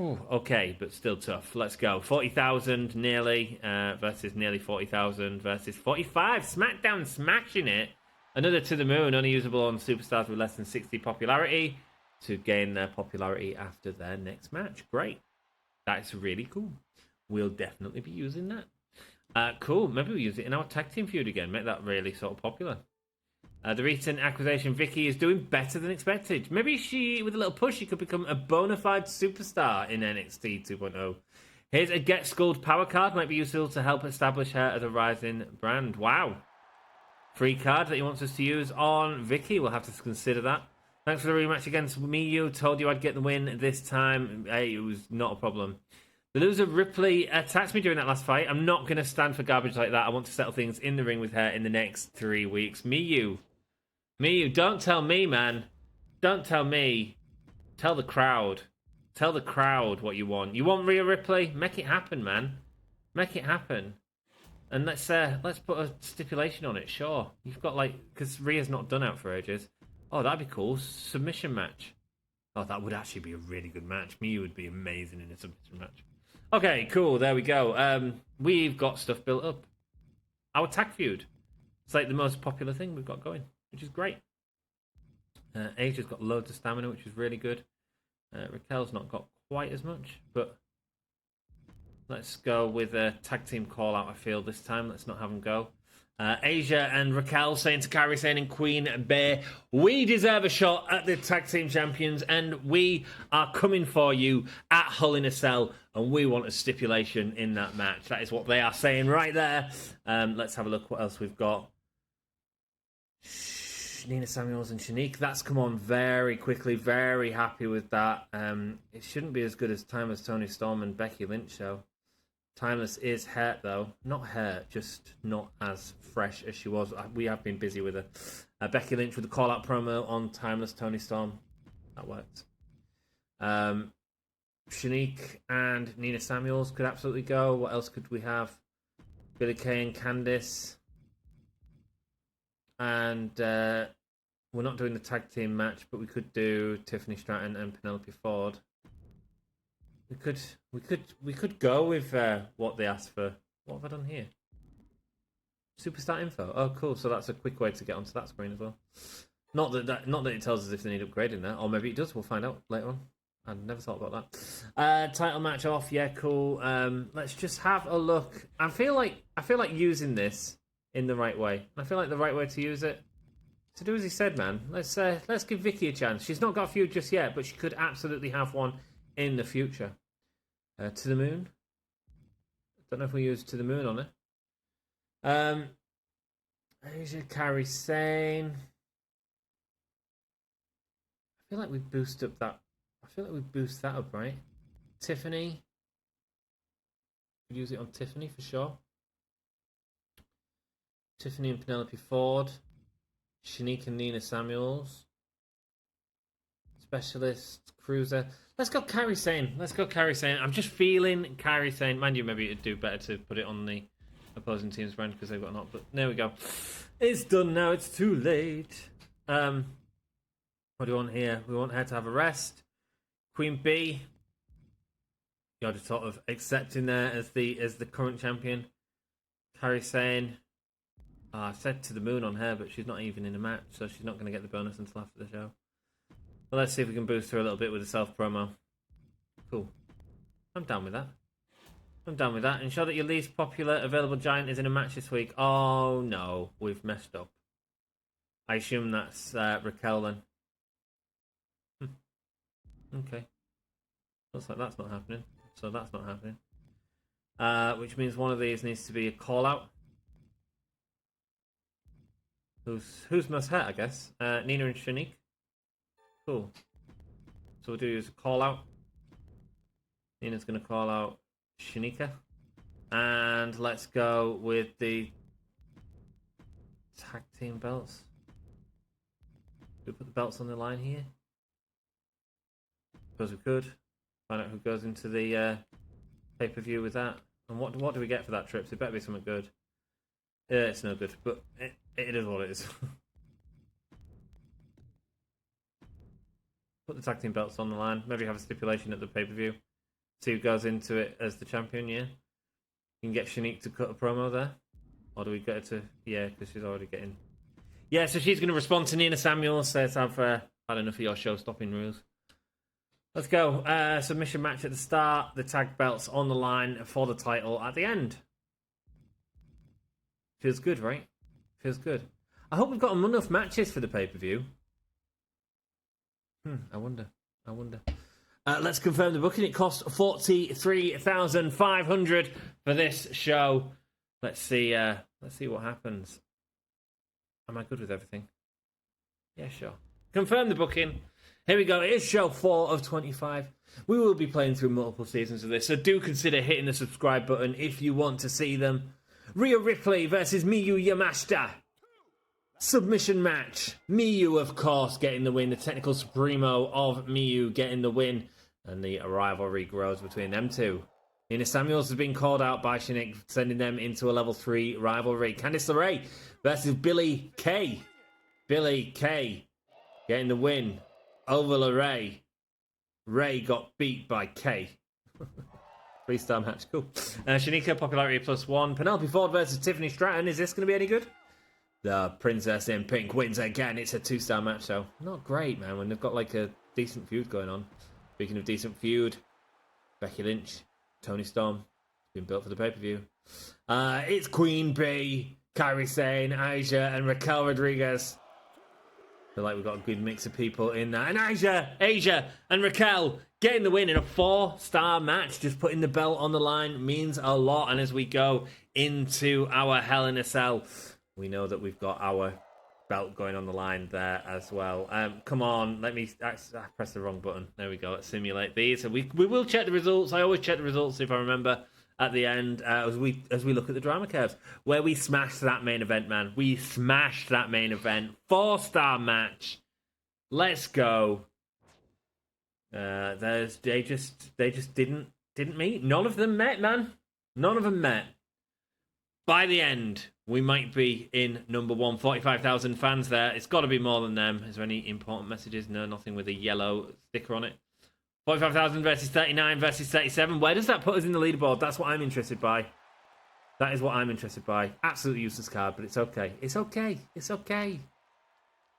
okay, but still tough. Let's go. 40,000 nearly versus nearly 40,000 versus 45. SmackDown smashing it. Another to the moon, only usable on superstars with less than 60 popularity to gain their popularity after their next match. Great. That's really cool. We'll definitely be using that. Cool. Maybe we'll use it in our tag team feud again. Make that really sort of popular. The recent acquisition, Vicky, is doing better than expected. Maybe she, with a little push, she could become a bona fide superstar in NXT 2.0. Here's a Get Schooled power card. Might be useful to help establish her as a rising brand. Wow. Free card that he wants us to use on Vicky. We'll have to consider that. Thanks for the rematch against Miyu. Told you I'd get the win this time. Hey, it was not a problem. The loser, Ripley, attacked me during that last fight. I'm not going to stand for garbage like that. I want to settle things in the ring with her in the next 3 weeks. Miyu, don't tell me, man. Don't tell me. Tell the crowd. Tell the crowd what you want. You want Rhea Ripley? Make it happen, man. Make it happen. And let's put a stipulation on it. Sure. You've got because Rhea's not done out for ages. Oh, that'd be cool. Submission match. Oh, that would actually be a really good match. Miyu would be amazing in a submission match. Okay, cool. There we go. We've got stuff built up. Our tag feud. It's like the most popular thing we've got going, which is great. Asia's got loads of stamina, which is really good. Raquel's not got quite as much, but let's go with a tag team call out, I feel, this time. Let's not have them go. Asia and Raquel saying to Kairi Sane and Queen Bey, we deserve a shot at the tag team champions, and we are coming for you at Hell in a Cell, and we want a stipulation in that match. That is what they are saying right there. Let's have a look what else we've got. Nina Samuels and Shanique. That's come on very quickly. Very happy with that. It shouldn't be as good as time as Toni Storm and Becky Lynch show. Timeless is hurt, though. Not hurt, just not as fresh as she was. We have been busy with her. Becky Lynch with the call-out promo on Timeless Tony Storm. That worked. Shanique and Nina Samuels could absolutely go. What else could we have? Billie Kay and Candice. And we're not doing the tag team match, but we could do Tiffany Stratton and Penelope Ford. We could go with what they asked for. What have I done here? Superstar info. Oh, cool. So that's a quick way to get onto that screen as well. Not that it tells us if they need upgrading there, or maybe it does. We'll find out later on. I never thought about that. Title match off. Yeah, cool. Let's just have a look. I feel like using this in the right way. I feel like the right way to use it, to do as he said, man. Let's give Vicky a chance. She's not got a feud just yet, but she could absolutely have one in the future. To the moon. Don't know if we use To the Moon on it. Asia, Kairi Sane. I feel like we boost up that. I feel like we boost that up, right? Tiffany. Use it on Tiffany for sure. Tiffany and Penelope Ford. Shanique and Nina Samuels. Specialist, Cruiser. Let's go Kairi Sane. I'm just feeling Kairi Sane. Mind you, maybe it'd do better to put it on the opposing team's brand because they've got an op. But there we go. It's done now. It's too late. What do we want here? We want her to have a rest. Queen B. You're just sort of accepting there as the current champion. Kairi Sane. I said To the Moon on her, but she's not even in a match, so she's not going to get the bonus until after the show. Well, let's see if we can boost her a little bit with a self-promo. Cool. I'm down with that. Ensure that your least popular available giant is in a match this week. Oh, no. We've messed up. I assume that's Raquel then. Okay. Looks like that's not happening. So that's not happening. Which means one of these needs to be a call-out. Who's most hurt, I guess? Nina and Shanique. Cool. So we'll do is a call out. Nina's going to call out Shanika. And let's go with the tag team belts. Do we put the belts on the line here? Suppose we could. Find out who goes into the pay-per-view with that. And what do we get for that trip? So it better be something good. Yeah, it's no good, but it is what it is. Put the tag team belts on the line. Maybe have a stipulation at the pay-per-view. See who goes into it as the champion, yeah? You can get Shanique to cut a promo there. Or do we get her to... Yeah, because she's already getting... Yeah, so she's going to respond to Nina Samuels. Says, I've had enough of your show-stopping rules. Let's go. Submission match at the start. The tag belts on the line for the title at the end. Feels good, right? Feels good. I hope we've got enough matches for the pay-per-view. I wonder. Let's confirm the booking. It cost $43,500 for this show. Let's see what happens. Am I good with everything? Yeah, sure. Confirm the booking. Here we go. It is show 4 of 25. We will be playing through multiple seasons of this, so do consider hitting the subscribe button if you want to see them. Rhea Ripley versus Miyu Yamashita. Submission match. Miyu, of course, getting the win. The technical supremo of Miyu getting the win. And the rivalry grows between them two. Nina Samuels has been called out by Shanique, sending them into a level 3 rivalry. Candice LeRae versus Billie Kay. Billie Kay getting the win over LeRae. Ray got beat by Kay. 3-star match, cool. Shanika, popularity +1. Penelope Ford versus Tiffany Stratton. Is this going to be any good? The Princess in Pink wins again. It's a 2-star match, so not great, man, when they've got like a decent feud going on. Speaking of decent feud, Becky Lynch, Tony Storm, been built for the pay-per-view. It's Queen B, Kairi Sane, Asia, and Raquel Rodriguez. I feel like we've got a good mix of people in there. And Asia, and Raquel getting the win in a 4-star match. Just putting the belt on the line means a lot. And as we go into our Hell in a Cell, we know that we've got our belt going on the line there as well. Come on, let me... I pressed the wrong button. There we go. Let's simulate these. So we will check the results. I always check the results if I remember. at the end as we look at the drama curves, where we smashed that main event, man. We smashed that main event. 4-star match. Let's go. They just didn't meet. None of them met, man. None of them met. By the end, we might be in number one. 45,000 fans there. It's got to be more than them. Is there any important messages? No, nothing with a yellow sticker on it. 45,000 versus 39 versus 37. Where does that put us in the leaderboard? That's what I'm interested by. That is what I'm interested by. Absolutely useless card, but it's okay. It's okay. It's okay.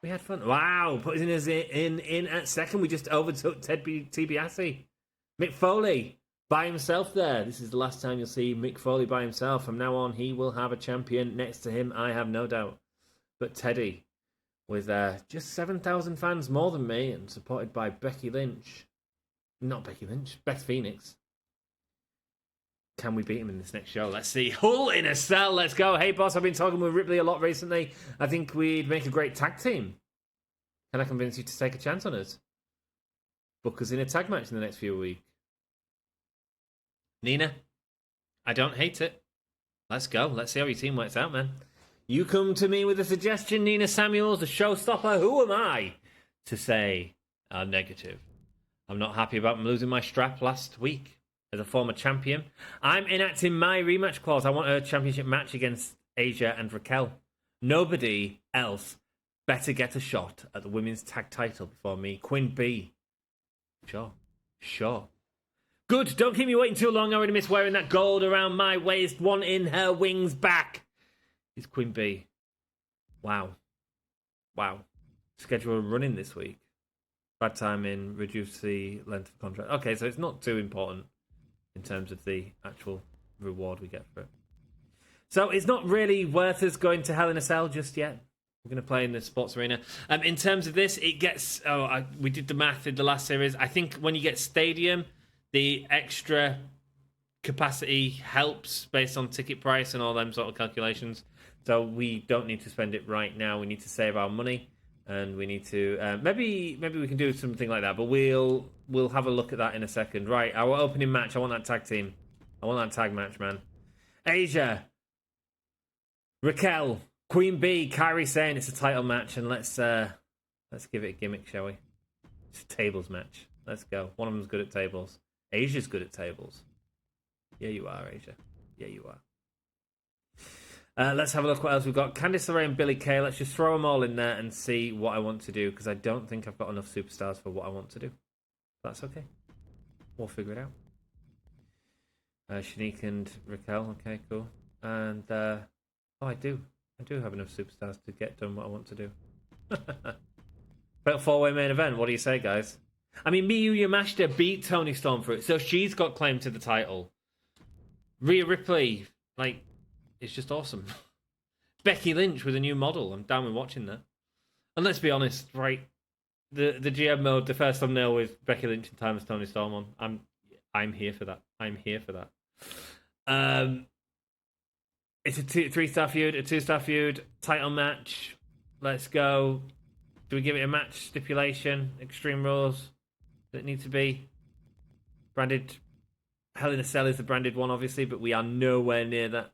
We had fun. Wow, putting us in at second. We just overtook Ted DiBiase. Mick Foley by himself there. This is the last time you'll see Mick Foley by himself. From now on, he will have a champion next to him, I have no doubt. But Teddy, with just 7,000 fans more than me and supported by Becky Lynch. Not Becky Lynch, Beth Phoenix. Can we beat him in this next show? Let's see. Hull in a Cell. Let's go. Hey, boss, I've been talking with Ripley a lot recently. I think we'd make a great tag team. Can I convince you to take a chance on us? Book us in a tag match in the next few weeks. Nina, I don't hate it. Let's go. Let's see how your team works out, man. You come to me with a suggestion, Nina Samuels, the showstopper. Who am I to say negative? I'm not happy about losing my strap last week as a former champion. I'm enacting my rematch clause. I want a championship match against Asia and Raquel. Nobody else better get a shot at the women's tag title before me. Quinn B. Sure. Good, don't keep me waiting too long. I already miss wearing that gold around my waist, wanting her wings back. It's Queen B. Wow. Schedule running this week. Bad timing, reduce the length of contract. Okay, so it's not too important in terms of the actual reward we get for it. So it's not really worth us going to Hell in a Cell just yet. We're going to play in the sports arena. In terms of this, it gets... we did the math in the last series. I think when you get stadium, the extra capacity helps based on ticket price and all them sort of calculations. So we don't need to spend it right now. We need to save our money. And we need to... maybe we can do something like that. But we'll have a look at that in a second. Right, our opening match. I want that tag team. I want that tag match, man. Asia. Raquel. Queen B. Kairi saying it's a title match. And let's give it a gimmick, shall we? It's a tables match. Let's go. One of them's good at tables. Asia's good at tables. Yeah, you are, Asia. Yeah, you are. Let's have a look what else we've got. Candice LeRae and Billie Kay. Let's just throw them all in there and see what I want to do, because I don't think I've got enough superstars for what I want to do. That's okay. We'll figure it out. Shanique and Raquel. Okay, cool. And, I do have enough superstars to get done what I want to do. Fatal 4-way main event. What do you say, guys? I mean, Miyu Yamashita beat Toni Storm for it, so she's got claim to the title. Rhea Ripley, it's just awesome. Becky Lynch with a new model. I'm down with watching that. And let's be honest, right? The GM mode, the first thumbnail with Becky Lynch and Timeless Toni Storm on. I'm here for that. I'm here for that. It's a 3-star feud, a 2-star feud, title match. Let's go. Do we give it a match stipulation? Extreme Rules? Does it need to be branded? Hell in a Cell is the branded one, obviously, but we are nowhere near that.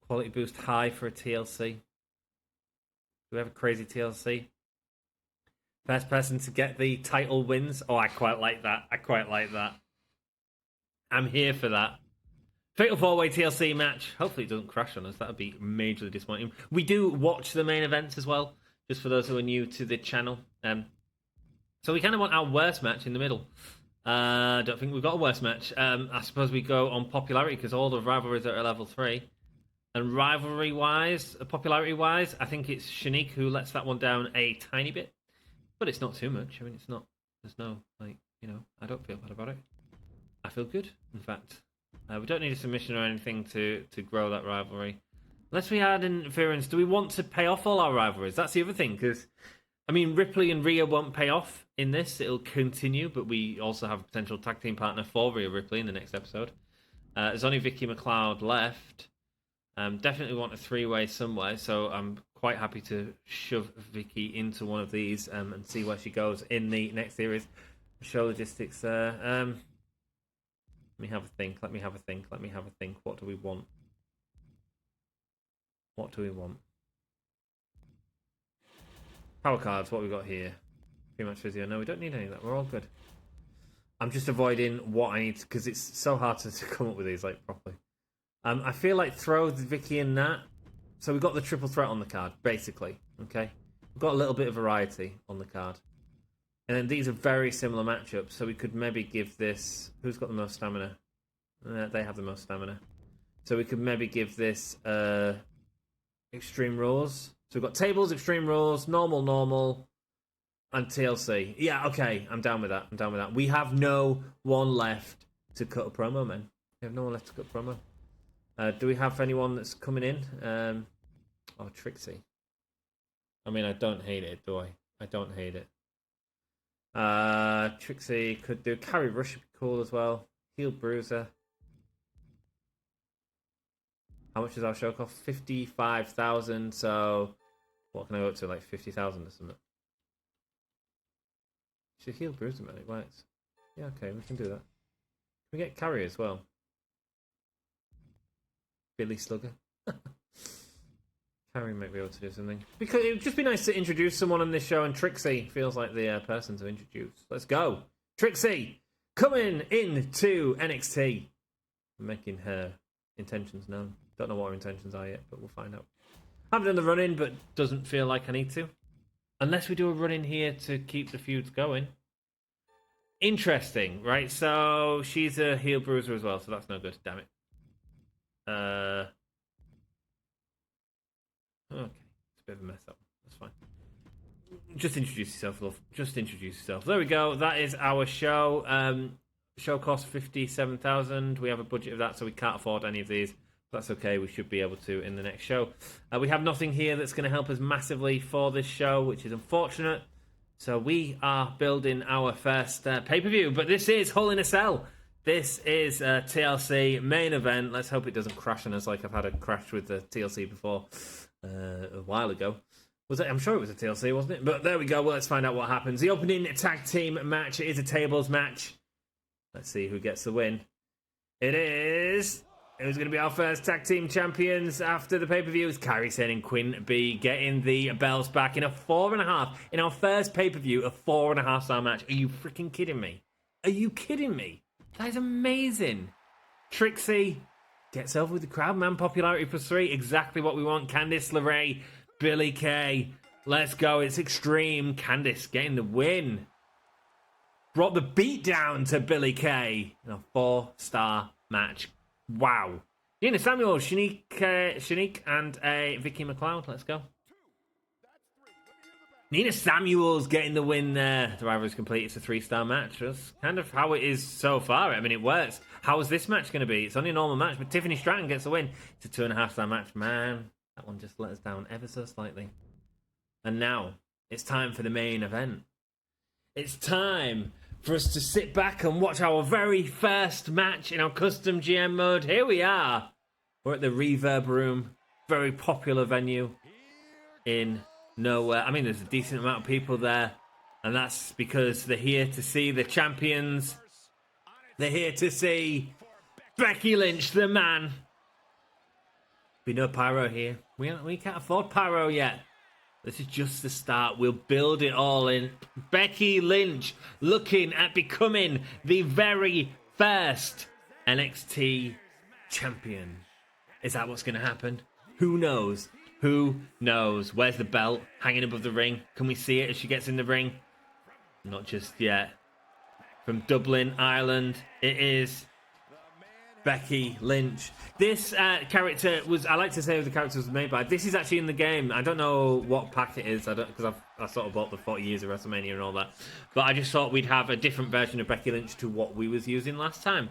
Quality boost high for a TLC. Do we have a crazy TLC? First person to get the title wins. Oh, I quite like that. I'm here for that. Fatal 4-way TLC match. Hopefully it doesn't crash on us. That would be majorly disappointing. We do watch the main events as well, just for those who are new to the channel. So we kind of want our worst match in the middle. I don't think we've got a worst match. I suppose we go on popularity, because all the rivalries are at level 3. And rivalry-wise, popularity-wise, I think it's Shanique who lets that one down a tiny bit. But it's not too much. I mean, it's not... There's no, I don't feel bad about it. I feel good, in fact. We don't need a submission or anything to grow that rivalry. Unless we had interference, do we want to pay off all our rivalries? That's the other thing, because, I mean, Ripley and Rhea won't pay off in this. It'll continue, but we also have a potential tag team partner for Rhea Ripley in the next episode. There's only Vicky McLeod left. Definitely want a 3-way somewhere, so I'm quite happy to shove Vicky into one of these and see where she goes in the next series. Show logistics there. Let me have a think. Let me have a think. Let me have a think. What do we want? What do we want? Power cards. What we got here? Pre-match physio. No, we don't need any of that. We're all good. I'm just avoiding what I need because it's so hard to come up with these like properly. I feel like throw the Vicky in that. So we've got the triple threat on the card, basically. Okay, we've got a little bit of variety on the card, and then these are very similar matchups. So we could maybe give this. Who's got the most stamina? They have the most stamina. So we could maybe give this Extreme Rules. So we've got tables, Extreme Rules, normal, and TLC. Yeah, okay, I'm down with that. I'm down with that. We have no one left to cut a promo, man. We have no one left to cut a promo. Do we have anyone that's coming in? Oh, Trixie. I mean, I don't hate it, do I? I don't hate it. Trixie could do Carry Rush, would be cool as well. Heel Bruiser. How much does our show cost? 55,000. So, what can I go up to? Like 50,000 or something. Should Heel Bruiser, man. It works. Yeah, okay, we can do that. Can we get Carry as well? Billy Slugger. Carrie might be able to do something. Because it would just be nice to introduce someone on this show, and Trixie feels like the person to introduce. Let's go. Trixie, coming into NXT. Making her intentions known. Don't know what her intentions are yet, but we'll find out. Haven't done the run-in, but doesn't feel like I need to. Unless we do a run-in here to keep the feuds going. Interesting, right? So she's a heel bruiser as well, so that's no good. Damn it. Okay, it's a bit of a mess up. That's fine. Just introduce yourself, love. Just introduce yourself. There we go. That is our show. Show cost 57,000. We have a budget of that, so we can't afford any of these. That's okay. We should be able to in the next show. We have nothing here that's going to help us massively for this show, which is unfortunate. So we are building our first pay-per-view, but this is Hell in a Cell. This is a TLC main event. Let's hope it doesn't crash on us like I've had a crash with the TLC before a while ago. Was it? I'm sure it was a TLC, wasn't it? But there we go. Well, let's find out what happens. The opening tag team match is a tables match. Let's see who gets the win. It is... Who's going to be our first tag team champions after the pay-per-view? Is Kairi Sane and Quinn B getting the belts back in a 4.5. In our first pay-per-view, a 4.5 star match. Are you freaking kidding me? Are you kidding me? That is amazing. Trixie gets over with the crowd, man. Popularity +3. Exactly what we want. Candice LeRae, Billie Kay. Let's go. It's extreme. Candice getting the win. Brought the beat down to Billie Kay in a 4-star match. Wow. Nina Samuel, Shanique, and Vicky McLeod. Let's go. Nina Samuel's getting the win there. The rivalry's complete. It's a 3-star match. That's kind of how it is so far. I mean, it works. How is this match going to be? It's only a normal match, but Tiffany Stratton gets the win. It's a 2.5-star match. Man, that one just let us down ever so slightly. And now, it's time for the main event. It's time for us to sit back and watch our very first match in our custom GM mode. Here we are. We're at the Reverb Room. Very popular venue in nowhere. I mean, there's a decent amount of people there, and that's because they're here to see the champions. They're here to see Becky Lynch, the man. Be no pyro here. We can't afford pyro yet. This is just the start. We'll build it all in. Becky Lynch looking at becoming the very first NXT champion. Is that what's going to happen? Who knows? Who knows? Where's the belt? Hanging above the ring. Can we see it as she gets in the ring? Not just yet. From Dublin, Ireland, it is Becky Lynch. This character was, I like to say the character was made by, this is actually in the game. I don't know what pack it is, because I sort of bought the 40 years of WrestleMania and all that. But I just thought we'd have a different version of Becky Lynch to what we was using last time.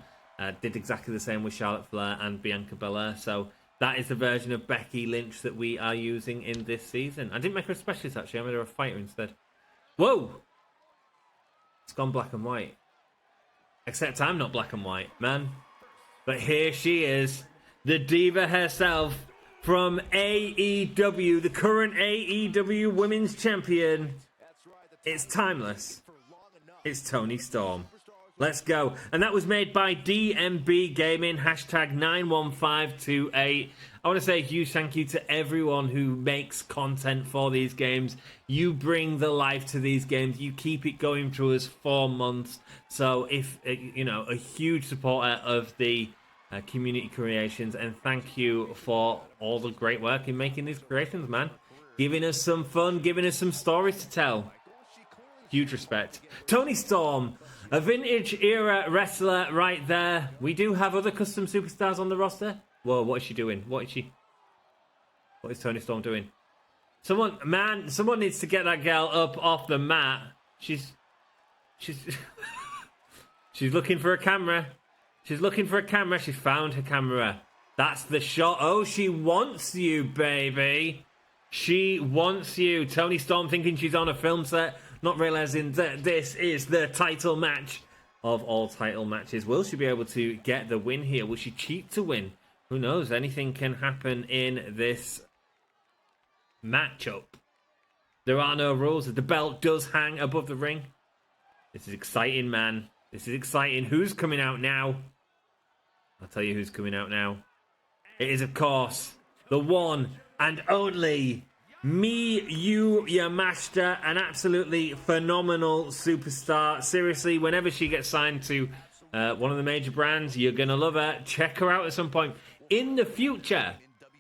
Did exactly the same with Charlotte Flair and Bianca Belair. So that is the version of Becky Lynch that we are using in this season. I didn't make her a specialist, actually. I made her a fighter instead. Whoa! It's gone black and white. Except I'm not black and white, man. But here she is, the diva herself from AEW, the current AEW Women's Champion. It's timeless. It's Toni Storm. Let's go. And that was made by DMB Gaming, hashtag 91528. I want to say a huge thank you to everyone who makes content for these games. You bring the life to these games. You keep it going through us 4 months. So if, a huge supporter of the community creations, and thank you for all the great work in making these creations, man. Giving us some fun, giving us some stories to tell. Huge respect. Toni Storm, a vintage era wrestler right there. We do have other custom superstars on the roster. Whoa, what is she doing? What is Toni Storm doing? Someone needs to get that girl up off the mat. She's she's looking for a camera. She's looking for a camera. She's found her camera. That's the shot. Oh, she wants you, baby. She wants you. Toni Storm thinking she's on a film set, not realizing that this is the title match of all title matches. Will she be able to get the win here? Will she cheat to win? Who knows? Anything can happen in this matchup. There are no rules. The belt does hang above the ring. This is exciting, man. This is exciting. Who's coming out now? I'll tell you who's coming out now. It is, of course, the one and only Miyu Yamashita, an absolutely phenomenal superstar. Seriously, whenever she gets signed to one of the major brands, you're going to love her. Check her out at some point. In the future,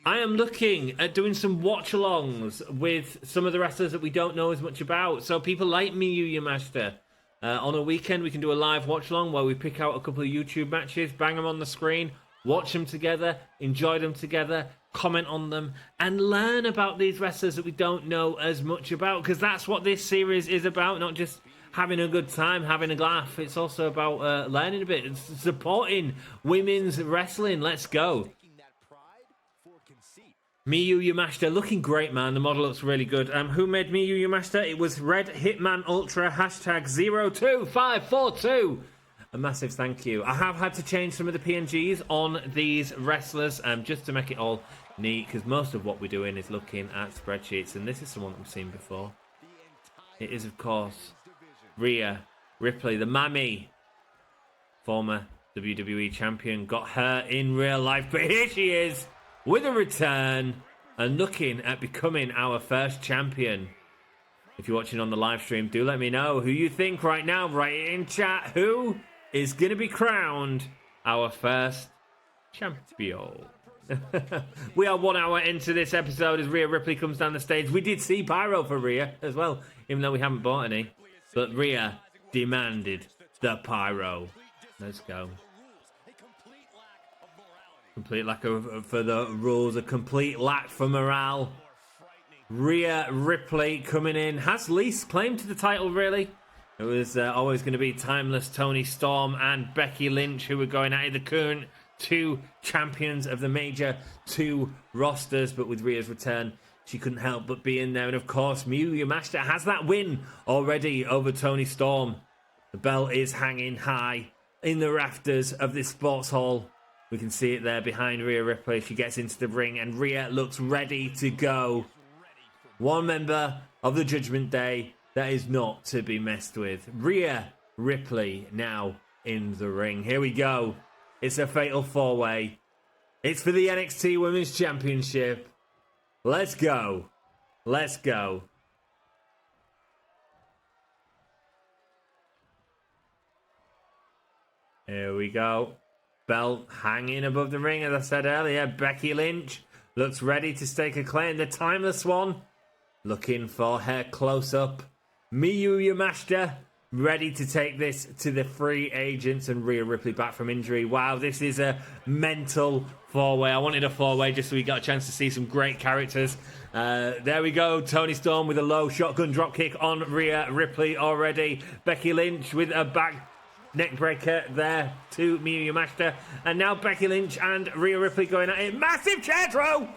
I am looking at doing some watch-alongs with some of the wrestlers that we don't know as much about. So people like Miyu Yamashita. On a weekend, we can do a live watch-along where we pick out a couple of YouTube matches, bang them on the screen, watch them together, enjoy them together, comment on them, and learn about these wrestlers that we don't know as much about, because that's what this series is about, not just having a good time, having a laugh. It's also about learning a bit, and supporting women's wrestling. Let's go. Miyu Yamashita, looking great, man. The model looks really good. Who made Miyu Yamashita? It was Red Hitman Ultra, hashtag 02542. A massive thank you. I have had to change some of the PNGs on these wrestlers just to make it all neat, because most of what we're doing is looking at spreadsheets, and this is someone that we've seen before. It is, of course, Rhea Ripley, the Mammy, former WWE champion. Got her in real life, but here she is with a return and looking at becoming our first champion. If you're watching on the live stream, do let me know who you think right now. Write it in chat. Who is going to be crowned our first champion? We are 1 hour into this episode as Rhea Ripley comes down the stage. We did see pyro for Rhea as well, even though we haven't bought any. But Rhea demanded the pyro. Let's go. Complete lack for the rules, a complete lack for morale. Rhea Ripley coming in. Has least claim to the title, really. It was always going to be timeless Toni Storm and Becky Lynch who were going at it, the current 2 champions of the major 2 rosters. But with Rhea's return, she couldn't help but be in there. And of course, Miyu Yamashita has that win already over Toni Storm. The belt is hanging high in the rafters of this sports hall. We can see it there behind Rhea Ripley. She gets into the ring and Rhea looks ready to go. One member of the Judgment Day that is not to be messed with. Rhea Ripley now in the ring. Here we go. It's a fatal 4-way. It's for the NXT Women's Championship. Let's go. Let's go. Here we go. Belt hanging above the ring, as I said earlier. Becky Lynch looks ready to stake a claim. The timeless one looking for her close-up. Miyu Yamashita ready to take this to the free agents, and Rhea Ripley back from injury. Wow, this is a mental 4-way. I wanted a 4-way just so we got a chance to see some great characters. There we go. Toni Storm with a low shotgun dropkick on Rhea Ripley already. Becky Lynch with a back neckbreaker there to Miyu Yamashita. And now Becky Lynch and Rhea Ripley going at it. Massive chair throw!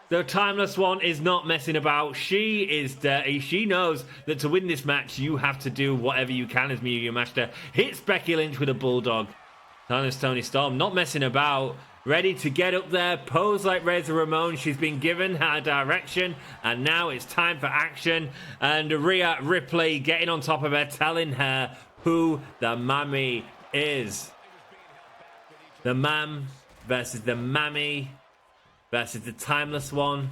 The timeless one is not messing about. She is dirty. She knows that to win this match, you have to do whatever you can as Miyu Yamashita hits Becky Lynch with a bulldog. Timeless Toni Storm not messing about. Ready to get up there, pose like Razor Ramon. She's been given her direction, and now it's time for action. And Rhea Ripley getting on top of her, telling her who the Mammy is the man versus the mammy versus the timeless one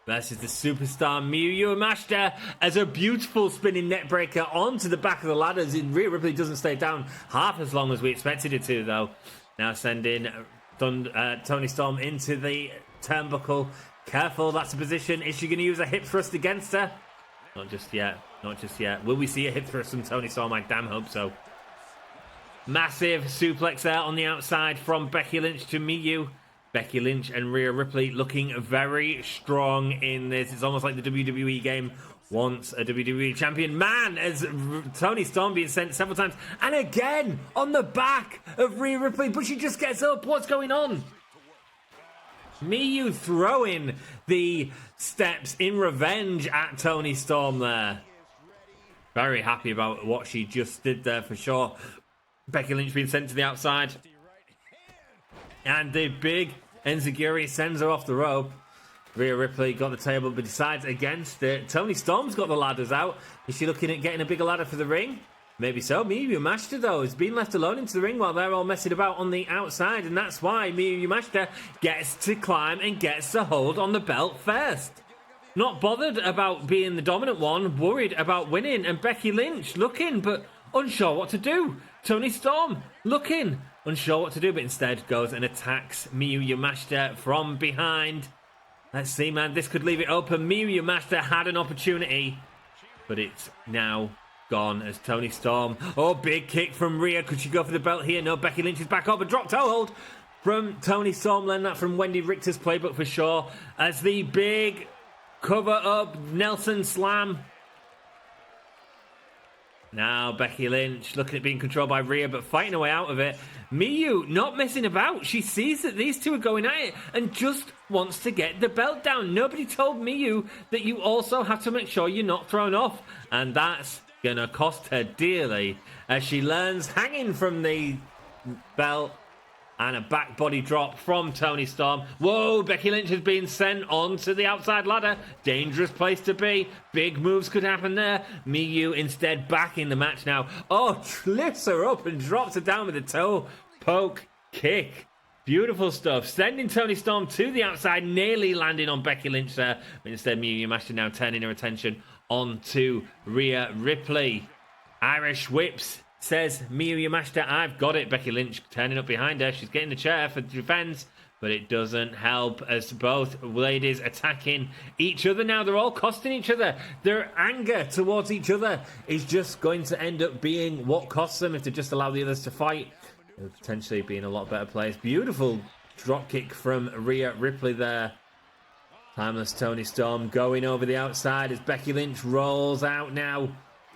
versus the superstar Miyu Yamashita as a beautiful spinning neckbreaker onto the back of the ladders. Rhea Ripley doesn't stay down half as long as we expected it to, though. Now sending Toni Storm into the turnbuckle. Careful, that's a position. Is she going to use a hip thrust against her? Not just yet. Not just yet. Will we see a hip thrust from Toni Storm? I damn hope so. Massive suplex there on the outside from Becky Lynch to Miyu. Becky Lynch and Rhea Ripley looking very strong in this. It's almost like the WWE game wants a WWE champion. Man, as Toni Storm being sent several times. And again, on the back of Rhea Ripley. But she just gets up. What's going on? Miyu throwing the steps in revenge at Toni Storm there. Very happy about what she just did there for sure. Becky Lynch being sent to the outside. And the big enziguri sends her off the rope. Rhea Ripley got the table but decides against it. Toni Storm's got the ladders out. Is she looking at getting a bigger ladder for the ring? Maybe so. Miyu Yamashita, though, has been left alone into the ring while they're all messing about on the outside. And that's why Miyu Yamashita gets to climb and gets to hold on the belt first. Not bothered about being the dominant one, worried about winning. And Becky Lynch looking, but unsure what to do. Toni Storm looking, unsure what to do, but instead goes and attacks Miyu Yamashita from behind. Let's see, man. This could leave it open. Miyu Yamashita had an opportunity, but it's now gone as Toni Storm. Oh, big kick from Rhea. Could she go for the belt here? No, Becky Lynch is back up. A drop toe hold from Toni Storm. Learned that from Wendy Richter's playbook for sure. As the big cover up Nelson slam. Now Becky Lynch looking at being controlled by Rhea, but fighting her way out of it. Miyu not messing about. She sees that these two are going at it and just wants to get the belt down. Nobody told Miyu that you also have to make sure you're not thrown off. And that's going to cost her dearly as she learns hanging from the belt. And a back body drop from Toni Storm. Whoa, Becky Lynch has been sent on to the outside ladder. Dangerous place to be. Big moves could happen there. Miyu instead back in the match now. Oh, lifts her up and drops her down with a toe poke kick. Beautiful stuff. Sending Toni Storm to the outside, nearly landing on Becky Lynch there. But instead, Miyu Yamashita now turning her attention onto Rhea Ripley. Irish whips. Says Miyu Yamashita, I've got it. Becky Lynch turning up behind her. She's getting the chair for defense, but it doesn't help as both ladies attacking each other now. They're all costing each other. Their anger towards each other is just going to end up being what costs them if they just allow the others to fight. They'll potentially be in a lot better place. Beautiful dropkick from Rhea Ripley there. Timeless Toni Storm going over the outside as Becky Lynch rolls out now.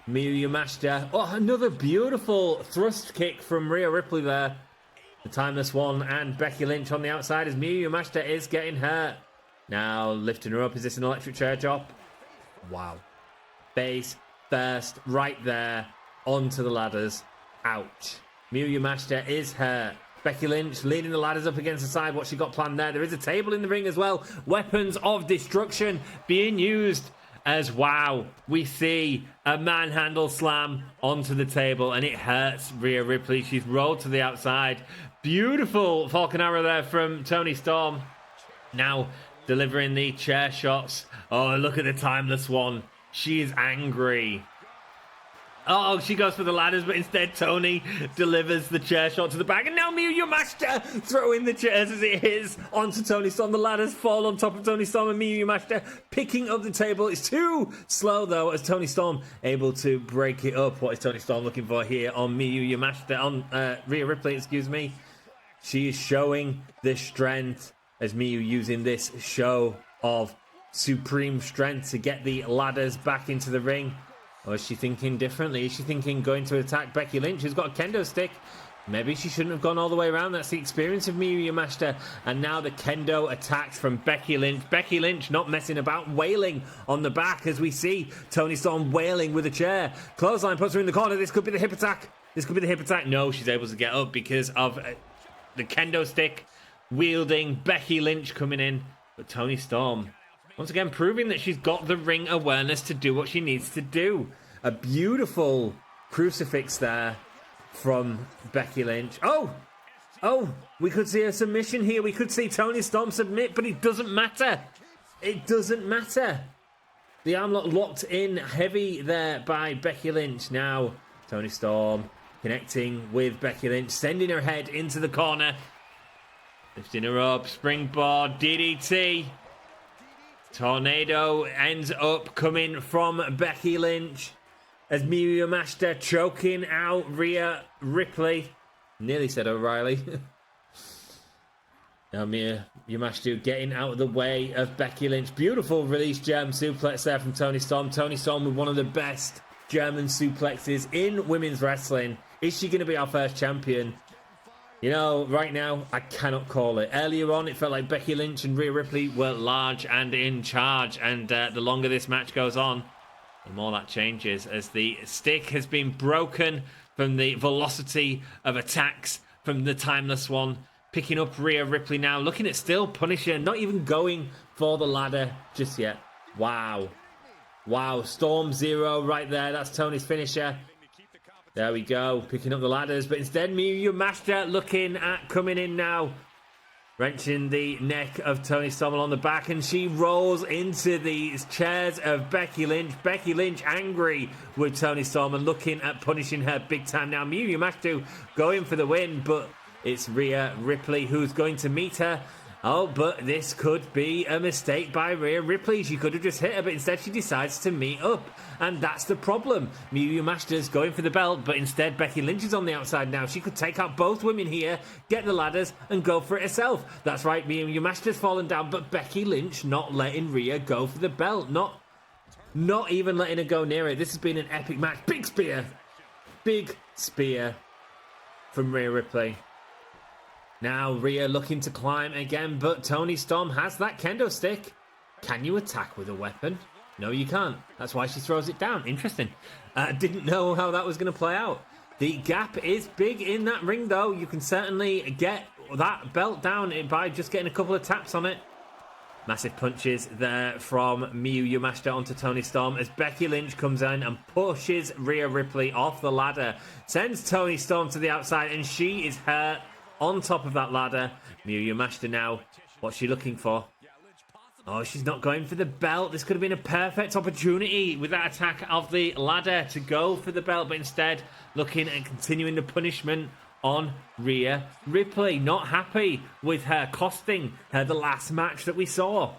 Miyu Yamashita. Oh, another beautiful thrust kick from Rhea Ripley there. The Timeless One and Becky Lynch on the outside as Miyu Yamashita is getting hurt. Now lifting her up. Is this an electric chair drop? Wow. Face first right there onto the ladders. Ouch. Miyu Yamashita is hurt. Becky Lynch leading the ladders up against the side. What she got planned there. There is a table in the ring as well. Weapons of destruction being used. As wow, we see a manhandle slam onto the table and it hurts Rhea Ripley. She's rolled to the outside. Beautiful Falcon Arrow there from Toni Storm. Now delivering the chair shots. Oh, look at the Timeless One. She is angry. Oh, she goes for the ladders, but instead Toni delivers the chair shot to the back. And now Miyu Yamashita throwing the chairs as it is onto Toni Storm. The ladders fall on top of Toni Storm and Miyu Yamashita picking up the table. It's too slow, though, as Toni Storm able to break it up. What is Toni Storm looking for here on Miyu Yamashita? On Rhea Ripley, excuse me. She is showing the strength as Miyu using this show of supreme strength to get the ladders back into the ring. Or is she thinking differently? Is she thinking going to attack Becky Lynch, who's got a kendo stick? Maybe she shouldn't have gone all the way around. That's the experience of Miyu Yamashita. And now the kendo attacks from Becky Lynch. Becky Lynch not messing about, wailing on the back as we see Toni Storm wailing with a chair. Clothesline puts her in the corner. This could be the hip attack. This could be the hip attack. No, she's able to get up because of the kendo stick wielding Becky Lynch coming in. But Toni Storm once again proving that she's got the ring awareness to do what she needs to do. A beautiful crucifix there from Becky Lynch. Oh, we could see a submission here. We could see Toni Storm submit, but it doesn't matter. It doesn't matter. The armlock locked in heavy there by Becky Lynch. Now, Toni Storm connecting with Becky Lynch, sending her head into the corner. Lifting her up, springboard, DDT. Tornado ends up coming from Becky Lynch as Miyu Yamashita choking out Rhea Ripley. Nearly said O'Reilly. Now Miyu Yamashita getting out of the way of Becky Lynch. Beautiful release German suplex there from Toni Storm. Toni Storm with one of the best German suplexes in women's wrestling. Is she going to be our first champion? You know, right now, I cannot call it. Earlier on, it felt like Becky Lynch and Rhea Ripley were large and in charge. And the longer this match goes on, the more that changes as the stick has been broken from the velocity of attacks from the Timeless One. Picking up Rhea Ripley now, looking at still Punisher, not even going for the ladder just yet. Wow. Wow, Storm Zero right there. That's Tony's finisher. There we go, picking up the ladders, but instead Miyu Yamashita looking at coming in now. Wrenching the neck of Toni Storm on the back, and she rolls into the chairs of Becky Lynch. Becky Lynch angry with Toni Storm and looking at punishing her big time now. Miyu Yamashita going for the win, but it's Rhea Ripley who's going to meet her. Oh, but this could be a mistake by Rhea Ripley. She could have just hit her, but instead she decides to meet up. And that's the problem. Miyu Yamashita's going for the belt, but instead Becky Lynch is on the outside now. She could take out both women here, get the ladders, and go for it herself. That's right, Miyu Yamashita's fallen down, but Becky Lynch not letting Rhea go for the belt. Not even letting her go near it. This has been an epic match. Big spear. Big spear from Rhea Ripley. Now Rhea looking to climb again, but Toni Storm has that kendo stick. Can you attack with a weapon? No, you can't. That's why she throws it down. Interesting. Didn't know how that was going to play out. The gap is big in that ring, though. You can certainly get that belt down by just getting a couple of taps on it. Massive punches there from Miyu Yamashita onto Toni Storm as Becky Lynch comes in and pushes Rhea Ripley off the ladder. Sends Toni Storm to the outside, and she is hurt. On top of that ladder, Miyu Yamashita now. What's she looking for? Oh, she's not going for the belt. This could have been a perfect opportunity with that attack of the ladder to go for the belt, but instead looking at continuing the punishment on Rhea Ripley. Not happy with her costing her the last match that we saw.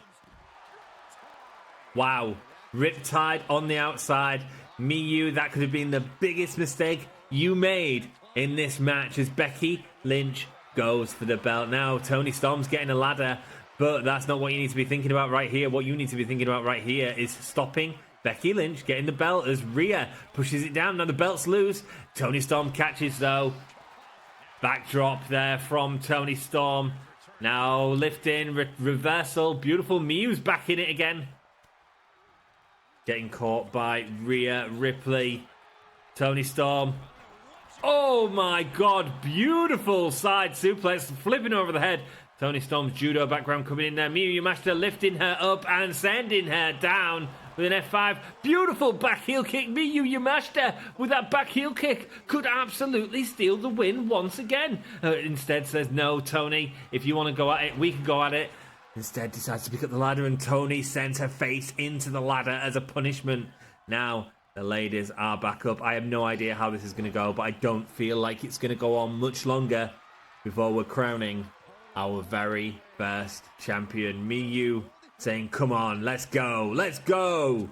Wow. Riptide on the outside. Miyu, that could have been the biggest mistake you made in this match as Becky Lynch goes for the belt. Now Toni Storm's getting a ladder, but that's not what you need to be thinking about right here. What you need to be thinking about right here is stopping Becky Lynch getting the belt as Rhea pushes it down. Now the belt's loose. Toni Storm catches though. Backdrop there from Toni Storm. Now lifting, reversal. Beautiful. Miyu's back in it again. Getting caught by Rhea Ripley. Toni Storm. Oh my god, beautiful side suplex, flipping over the head. Toni Storm's judo background coming in there. Miyu Yamashita lifting her up and sending her down with an F5. Beautiful back heel kick. Miyu Yamashita with that back heel kick could absolutely steal the win once again. Instead says, no, Toni, if you want to go at it, we can go at it. Instead decides to pick up the ladder, and Toni sends her face into the ladder as a punishment. Now the ladies are back up. I have no idea how this is going to go, but I don't feel like it's going to go on much longer before we're crowning our very first champion. Miyu saying, come on, let's go, let's go.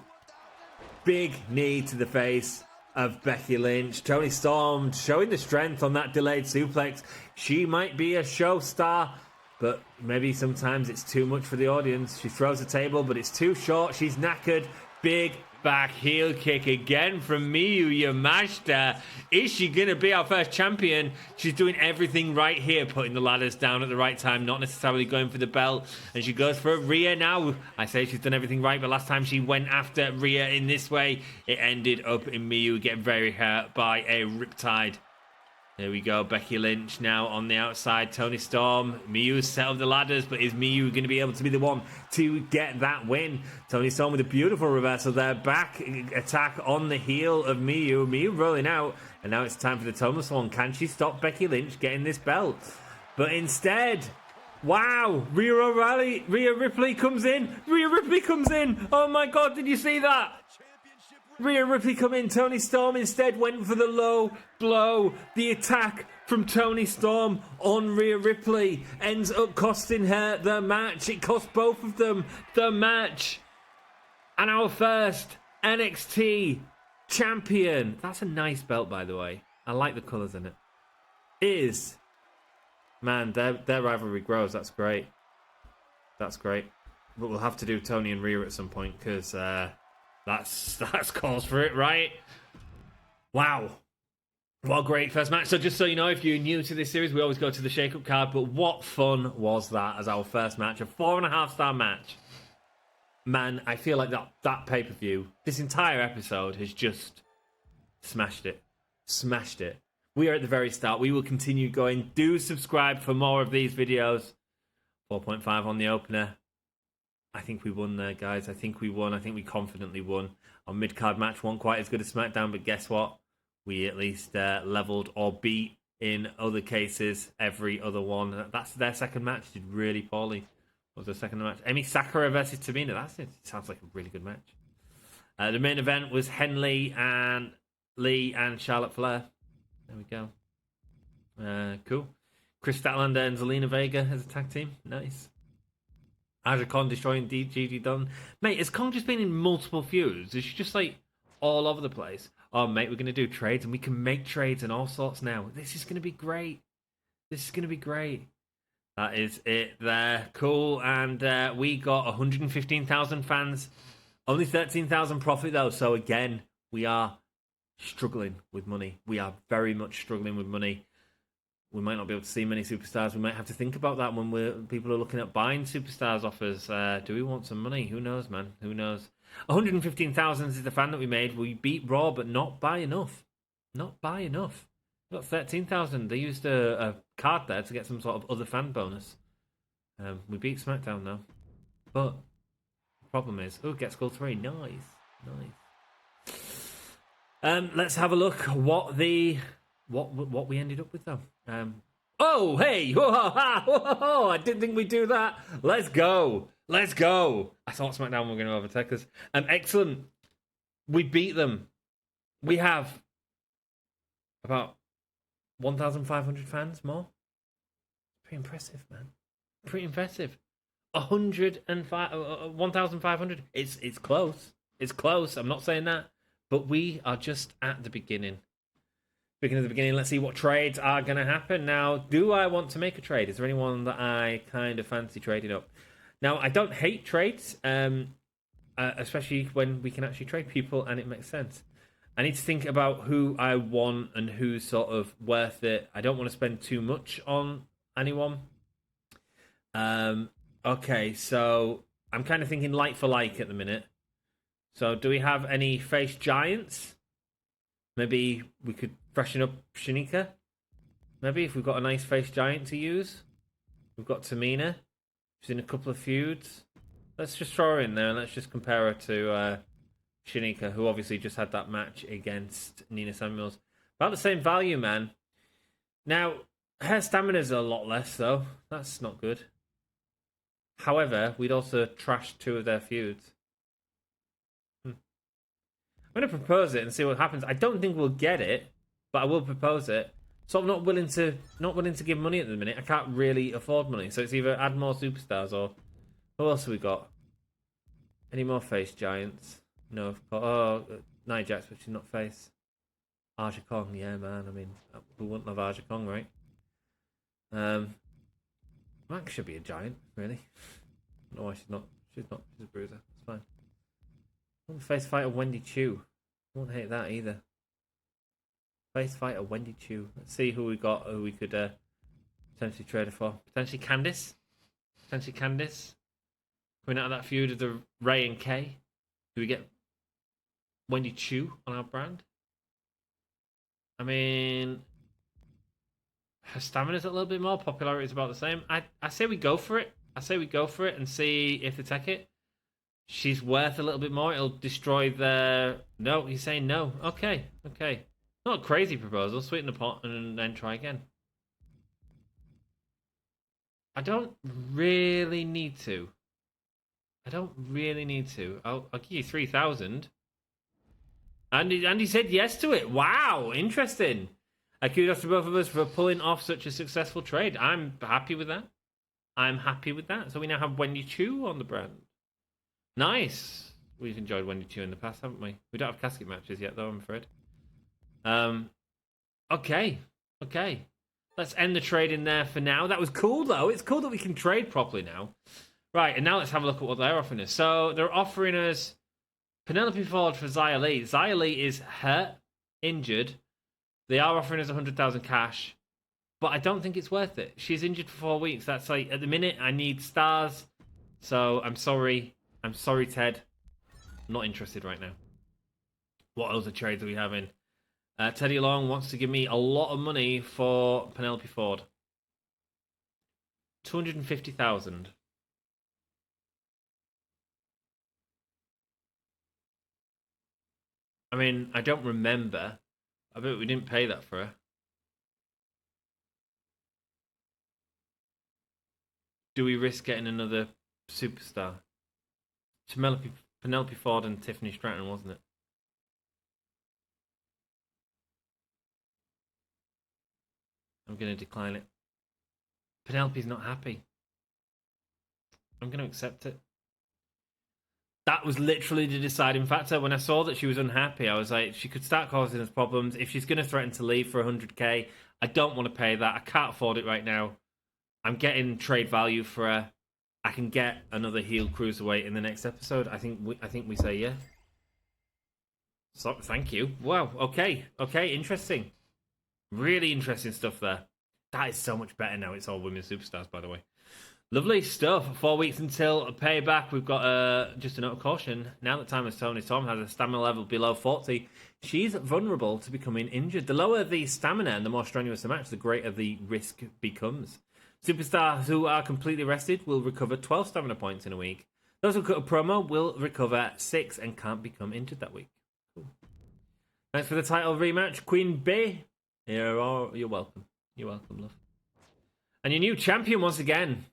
Big knee to the face of Becky Lynch. Toni Storm showing the strength on that delayed suplex. She might be a show star, but maybe sometimes it's too much for the audience. She throws the table, but it's too short. She's knackered. Big back heel kick again from Miyu Yamashita. Is she going to be our first champion? She's doing everything right here, putting the ladders down at the right time, not necessarily going for the belt. And she goes for Rhea now. I say she's done everything right, but last time she went after Rhea in this way, it ended up in Miyu getting very hurt by a riptide. Here we go. Becky Lynch now on the outside. Toni Storm. Miu's set up the ladders, but is Miu going to be able to be the one to get that win? Toni Storm with a beautiful reversal there. Back attack on the heel of Miu. Miu rolling out. And now it's time for the Toma Swan. Can she stop Becky Lynch getting this belt? But instead, wow, Rhea Ripley comes in. Rhea Ripley comes in. Oh my God, did you see that? Rhea Ripley come in. Toni Storm instead went for the low blow. The attack from Toni Storm on Rhea Ripley ends up costing her the match. It cost both of them the match. And our first NXT champion, that's a nice belt, by the way. I like the colours in it. Is, man, their rivalry grows. That's great. That's great. But we'll have to do Toni and Rhea at some point because that's calls for it, right? Wow. What a great first match. So just so you know, if you're new to this series, we always go to the shake-up card, but what fun was that as our first match? A 4.5-star match. Man, I feel like that pay-per-view, this entire episode has just smashed it. Smashed it. We are at the very start. We will continue going. Do subscribe for more of these videos. 4.5 on the opener. I think we won there, guys. I think we won. I think we confidently won. Our mid-card match wasn't quite as good as SmackDown, but guess what? We at least leveled or beat, in other cases, every other one. That's their second match. Did really poorly. What was their second match? Emi Sakura versus Tamina. That sounds like a really good match. The main event was Henley and Lee and Charlotte Flair. There we go. Cool. Chris Statlander and Zelina Vega as a tag team. Nice. Aja Kong destroying Gigi Dunn. Mate, has Kong just been in multiple feuds? Is she just like all over the place? Oh, mate, we're going to do trades and we can make trades and all sorts now. This is going to be great. This is going to be great. That is it there. Cool. And we got 115,000 fans. Only 13,000 profit though. So again, we are struggling with money. We are very much struggling with money. We might not be able to see many superstars. We might have to think about that when people are looking at buying superstars offers. Do we want some money? Who knows, man? Who knows? 115,000 is the fan that we made. We beat Raw, but not by enough. Not by enough. We got 13,000. They used a card there to get some sort of other fan bonus. We beat SmackDown, though. But the problem is, get Skull 3. Nice. Let's have a look what we ended up with, though. Oh, hey! Whoa, I didn't think we'd do that. Let's go. I thought SmackDown were going to overtake us. Excellent. We beat them. We have about 1,500 fans more. Pretty impressive, man. Pretty impressive. 1,500. It's close. It's close. I'm not saying that. But we are just at the beginning. Speaking of the beginning, let's see what trades are going to happen. Now, do I want to make a trade? Is there anyone that I kind of fancy trading up? Now, I don't hate trades, especially when we can actually trade people and it makes sense. I need to think about who I want and who's sort of worth it. I don't want to spend too much on anyone. Okay, so I'm kind of thinking like for like at the minute. So do we have any face giants? Maybe we could freshen up Shanika. Maybe if we've got a nice face giant to use. We've got Tamina. She's in a couple of feuds. Let's just throw her in there and let's just compare her to Shanika, who obviously just had that match against Nina Samuels. About the same value, man. Now, her stamina's a lot less, though. That's not good. However, we'd also trashed 2 of their feuds. I'm going to propose it and see what happens. I don't think we'll get it, but I will propose it. So I'm not willing to give money at the minute. I can't really afford money. So it's either add more superstars or who else have we got? Any more face giants? No. Nia Jax, but she's not face. Aja Kong, yeah, man. I mean, who wouldn't love Aja Kong, right? Max should be a giant, really. I don't know why she's not. She's not. She's a bruiser. It's fine. Face fighter Wendy Chu. Won't hate that either. Face fighter Wendy Chu. Let's see who we got. Who we could potentially trade her for. Potentially Candice. Coming out of that feud of the Ray and Kay. Do we get Wendy Chu on our brand? I mean, Her stamina's a little bit more. Popularity is about the same. I say we go for it. I say we go for it and see if they take it. She's worth a little bit more. It'll destroy their... No, he's saying no. Okay. Not a crazy proposal. Sweeten the pot and then try again. I don't really need to. I'll give you 3,000. And he said yes to it. Wow, interesting. Kudos to both of us for pulling off such a successful trade. I'm happy with that. So we now have Wendy Chu on the brand. Nice. We've enjoyed Wendy Chu in the past, haven't we? We don't have casket matches yet, though, I'm afraid. Okay. Let's end the trade in there for now. That was cool, though. It's cool that we can trade properly now. Right, and now let's have a look at what they're offering us. So they're offering us Penelope Ford for Xia Li. Xia Li is hurt, injured. They are offering us 100,000 cash, but I don't think it's worth it. She's injured for 4 weeks. That's like, at the minute, I need stars. So I'm sorry. Ted. I'm not interested right now. What other trades are we having? Teddy Long wants to give me a lot of money for Penelope Ford. 250,000. I mean, I don't remember. I bet we didn't pay that for her. Do we risk getting another superstar? Penelope Ford and Tiffany Stratton, wasn't it? I'm going to decline it. Penelope's not happy. I'm going to accept it. That was literally the deciding factor. When I saw that she was unhappy, I was like, she could start causing us problems. If she's going to threaten to leave for 100k, I don't want to pay that. I can't afford it right now. I'm getting trade value for her. I can get another heel cruiserweight in the next episode. I think we say yeah. So, thank you. Wow. Okay. Interesting. Really interesting stuff there. That is so much better now. It's all women superstars, by the way. Lovely stuff. 4 weeks until payback. We've got just a note of caution. Now that Timeless Tony Tom has a stamina level below 40, she's vulnerable to becoming injured. The lower the stamina and the more strenuous the match, the greater the risk becomes. Superstars who are completely rested will recover 12 stamina points in a week. Those who cut a promo will recover 6 and can't become injured that week. Cool. Thanks for the title rematch, Queen Bey. You're welcome. You're welcome, love. And your new champion once again.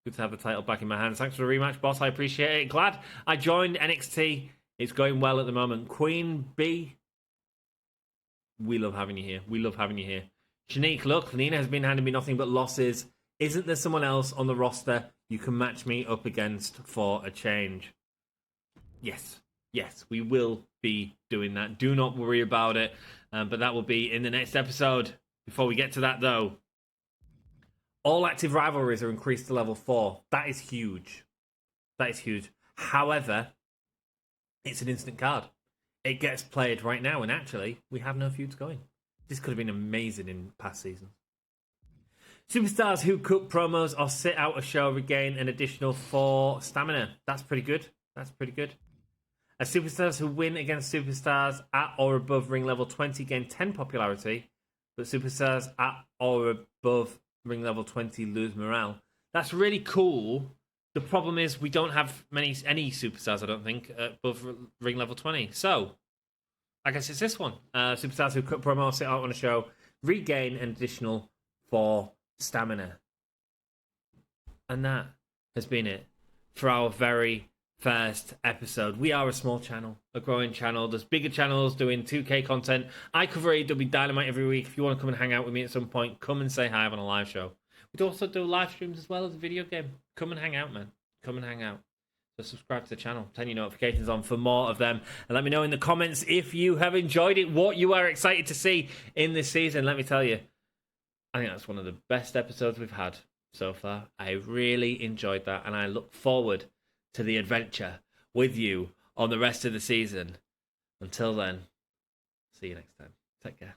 Good to have the title back in my hands. Thanks for the rematch, boss. I appreciate it. Glad I joined NXT. It's going well at the moment. Queen Bee, we love having you here. Shanique, look, Nina has been handing me nothing but losses. Isn't there someone else on the roster you can match me up against for a change? Yes, we will be doing that. Do not worry about it. But that will be in the next episode. Before we get to that, though, all active rivalries are increased to level 4. That is huge. However, it's an instant card. It gets played right now, and actually, we have no feuds going. This could have been amazing in past seasons. Superstars who cut promos or sit out a show regain an additional 4 stamina. That's pretty good. As superstars who win against superstars at or above ring level 20 gain 10 popularity, but superstars at or above ring level 20 lose morale. That's really cool. The problem is we don't have any superstars, I don't think, above ring level 20. So, I guess it's this one. Superstars who cut promo or sit out on a show regain an additional 4 stamina. And that has been it for our very first episode. We are a small channel, a growing channel. There's bigger channels doing 2K content. I cover AEW Dynamite every week. If you want to come and hang out with me at some point, come and say hi on a live show. We'd also do live streams as well as a video game. Come and hang out, man. Come and hang out. So subscribe to the channel, turn your notifications on for more of them, and let me know in the comments if you have enjoyed it, what you are excited to see in this season. Let me tell you, I think that's one of the best episodes we've had so far. I really enjoyed that, and I look forward to the adventure with you on the rest of the season. Until then, see you next time. Take care.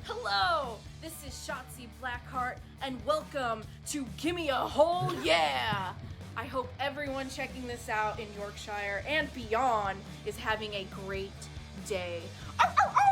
Hello, this is Shotzi Blackheart, and welcome to Gimme a Hole Yeah! I hope everyone checking this out in Yorkshire and beyond is having a great day. Arr, arr, arr!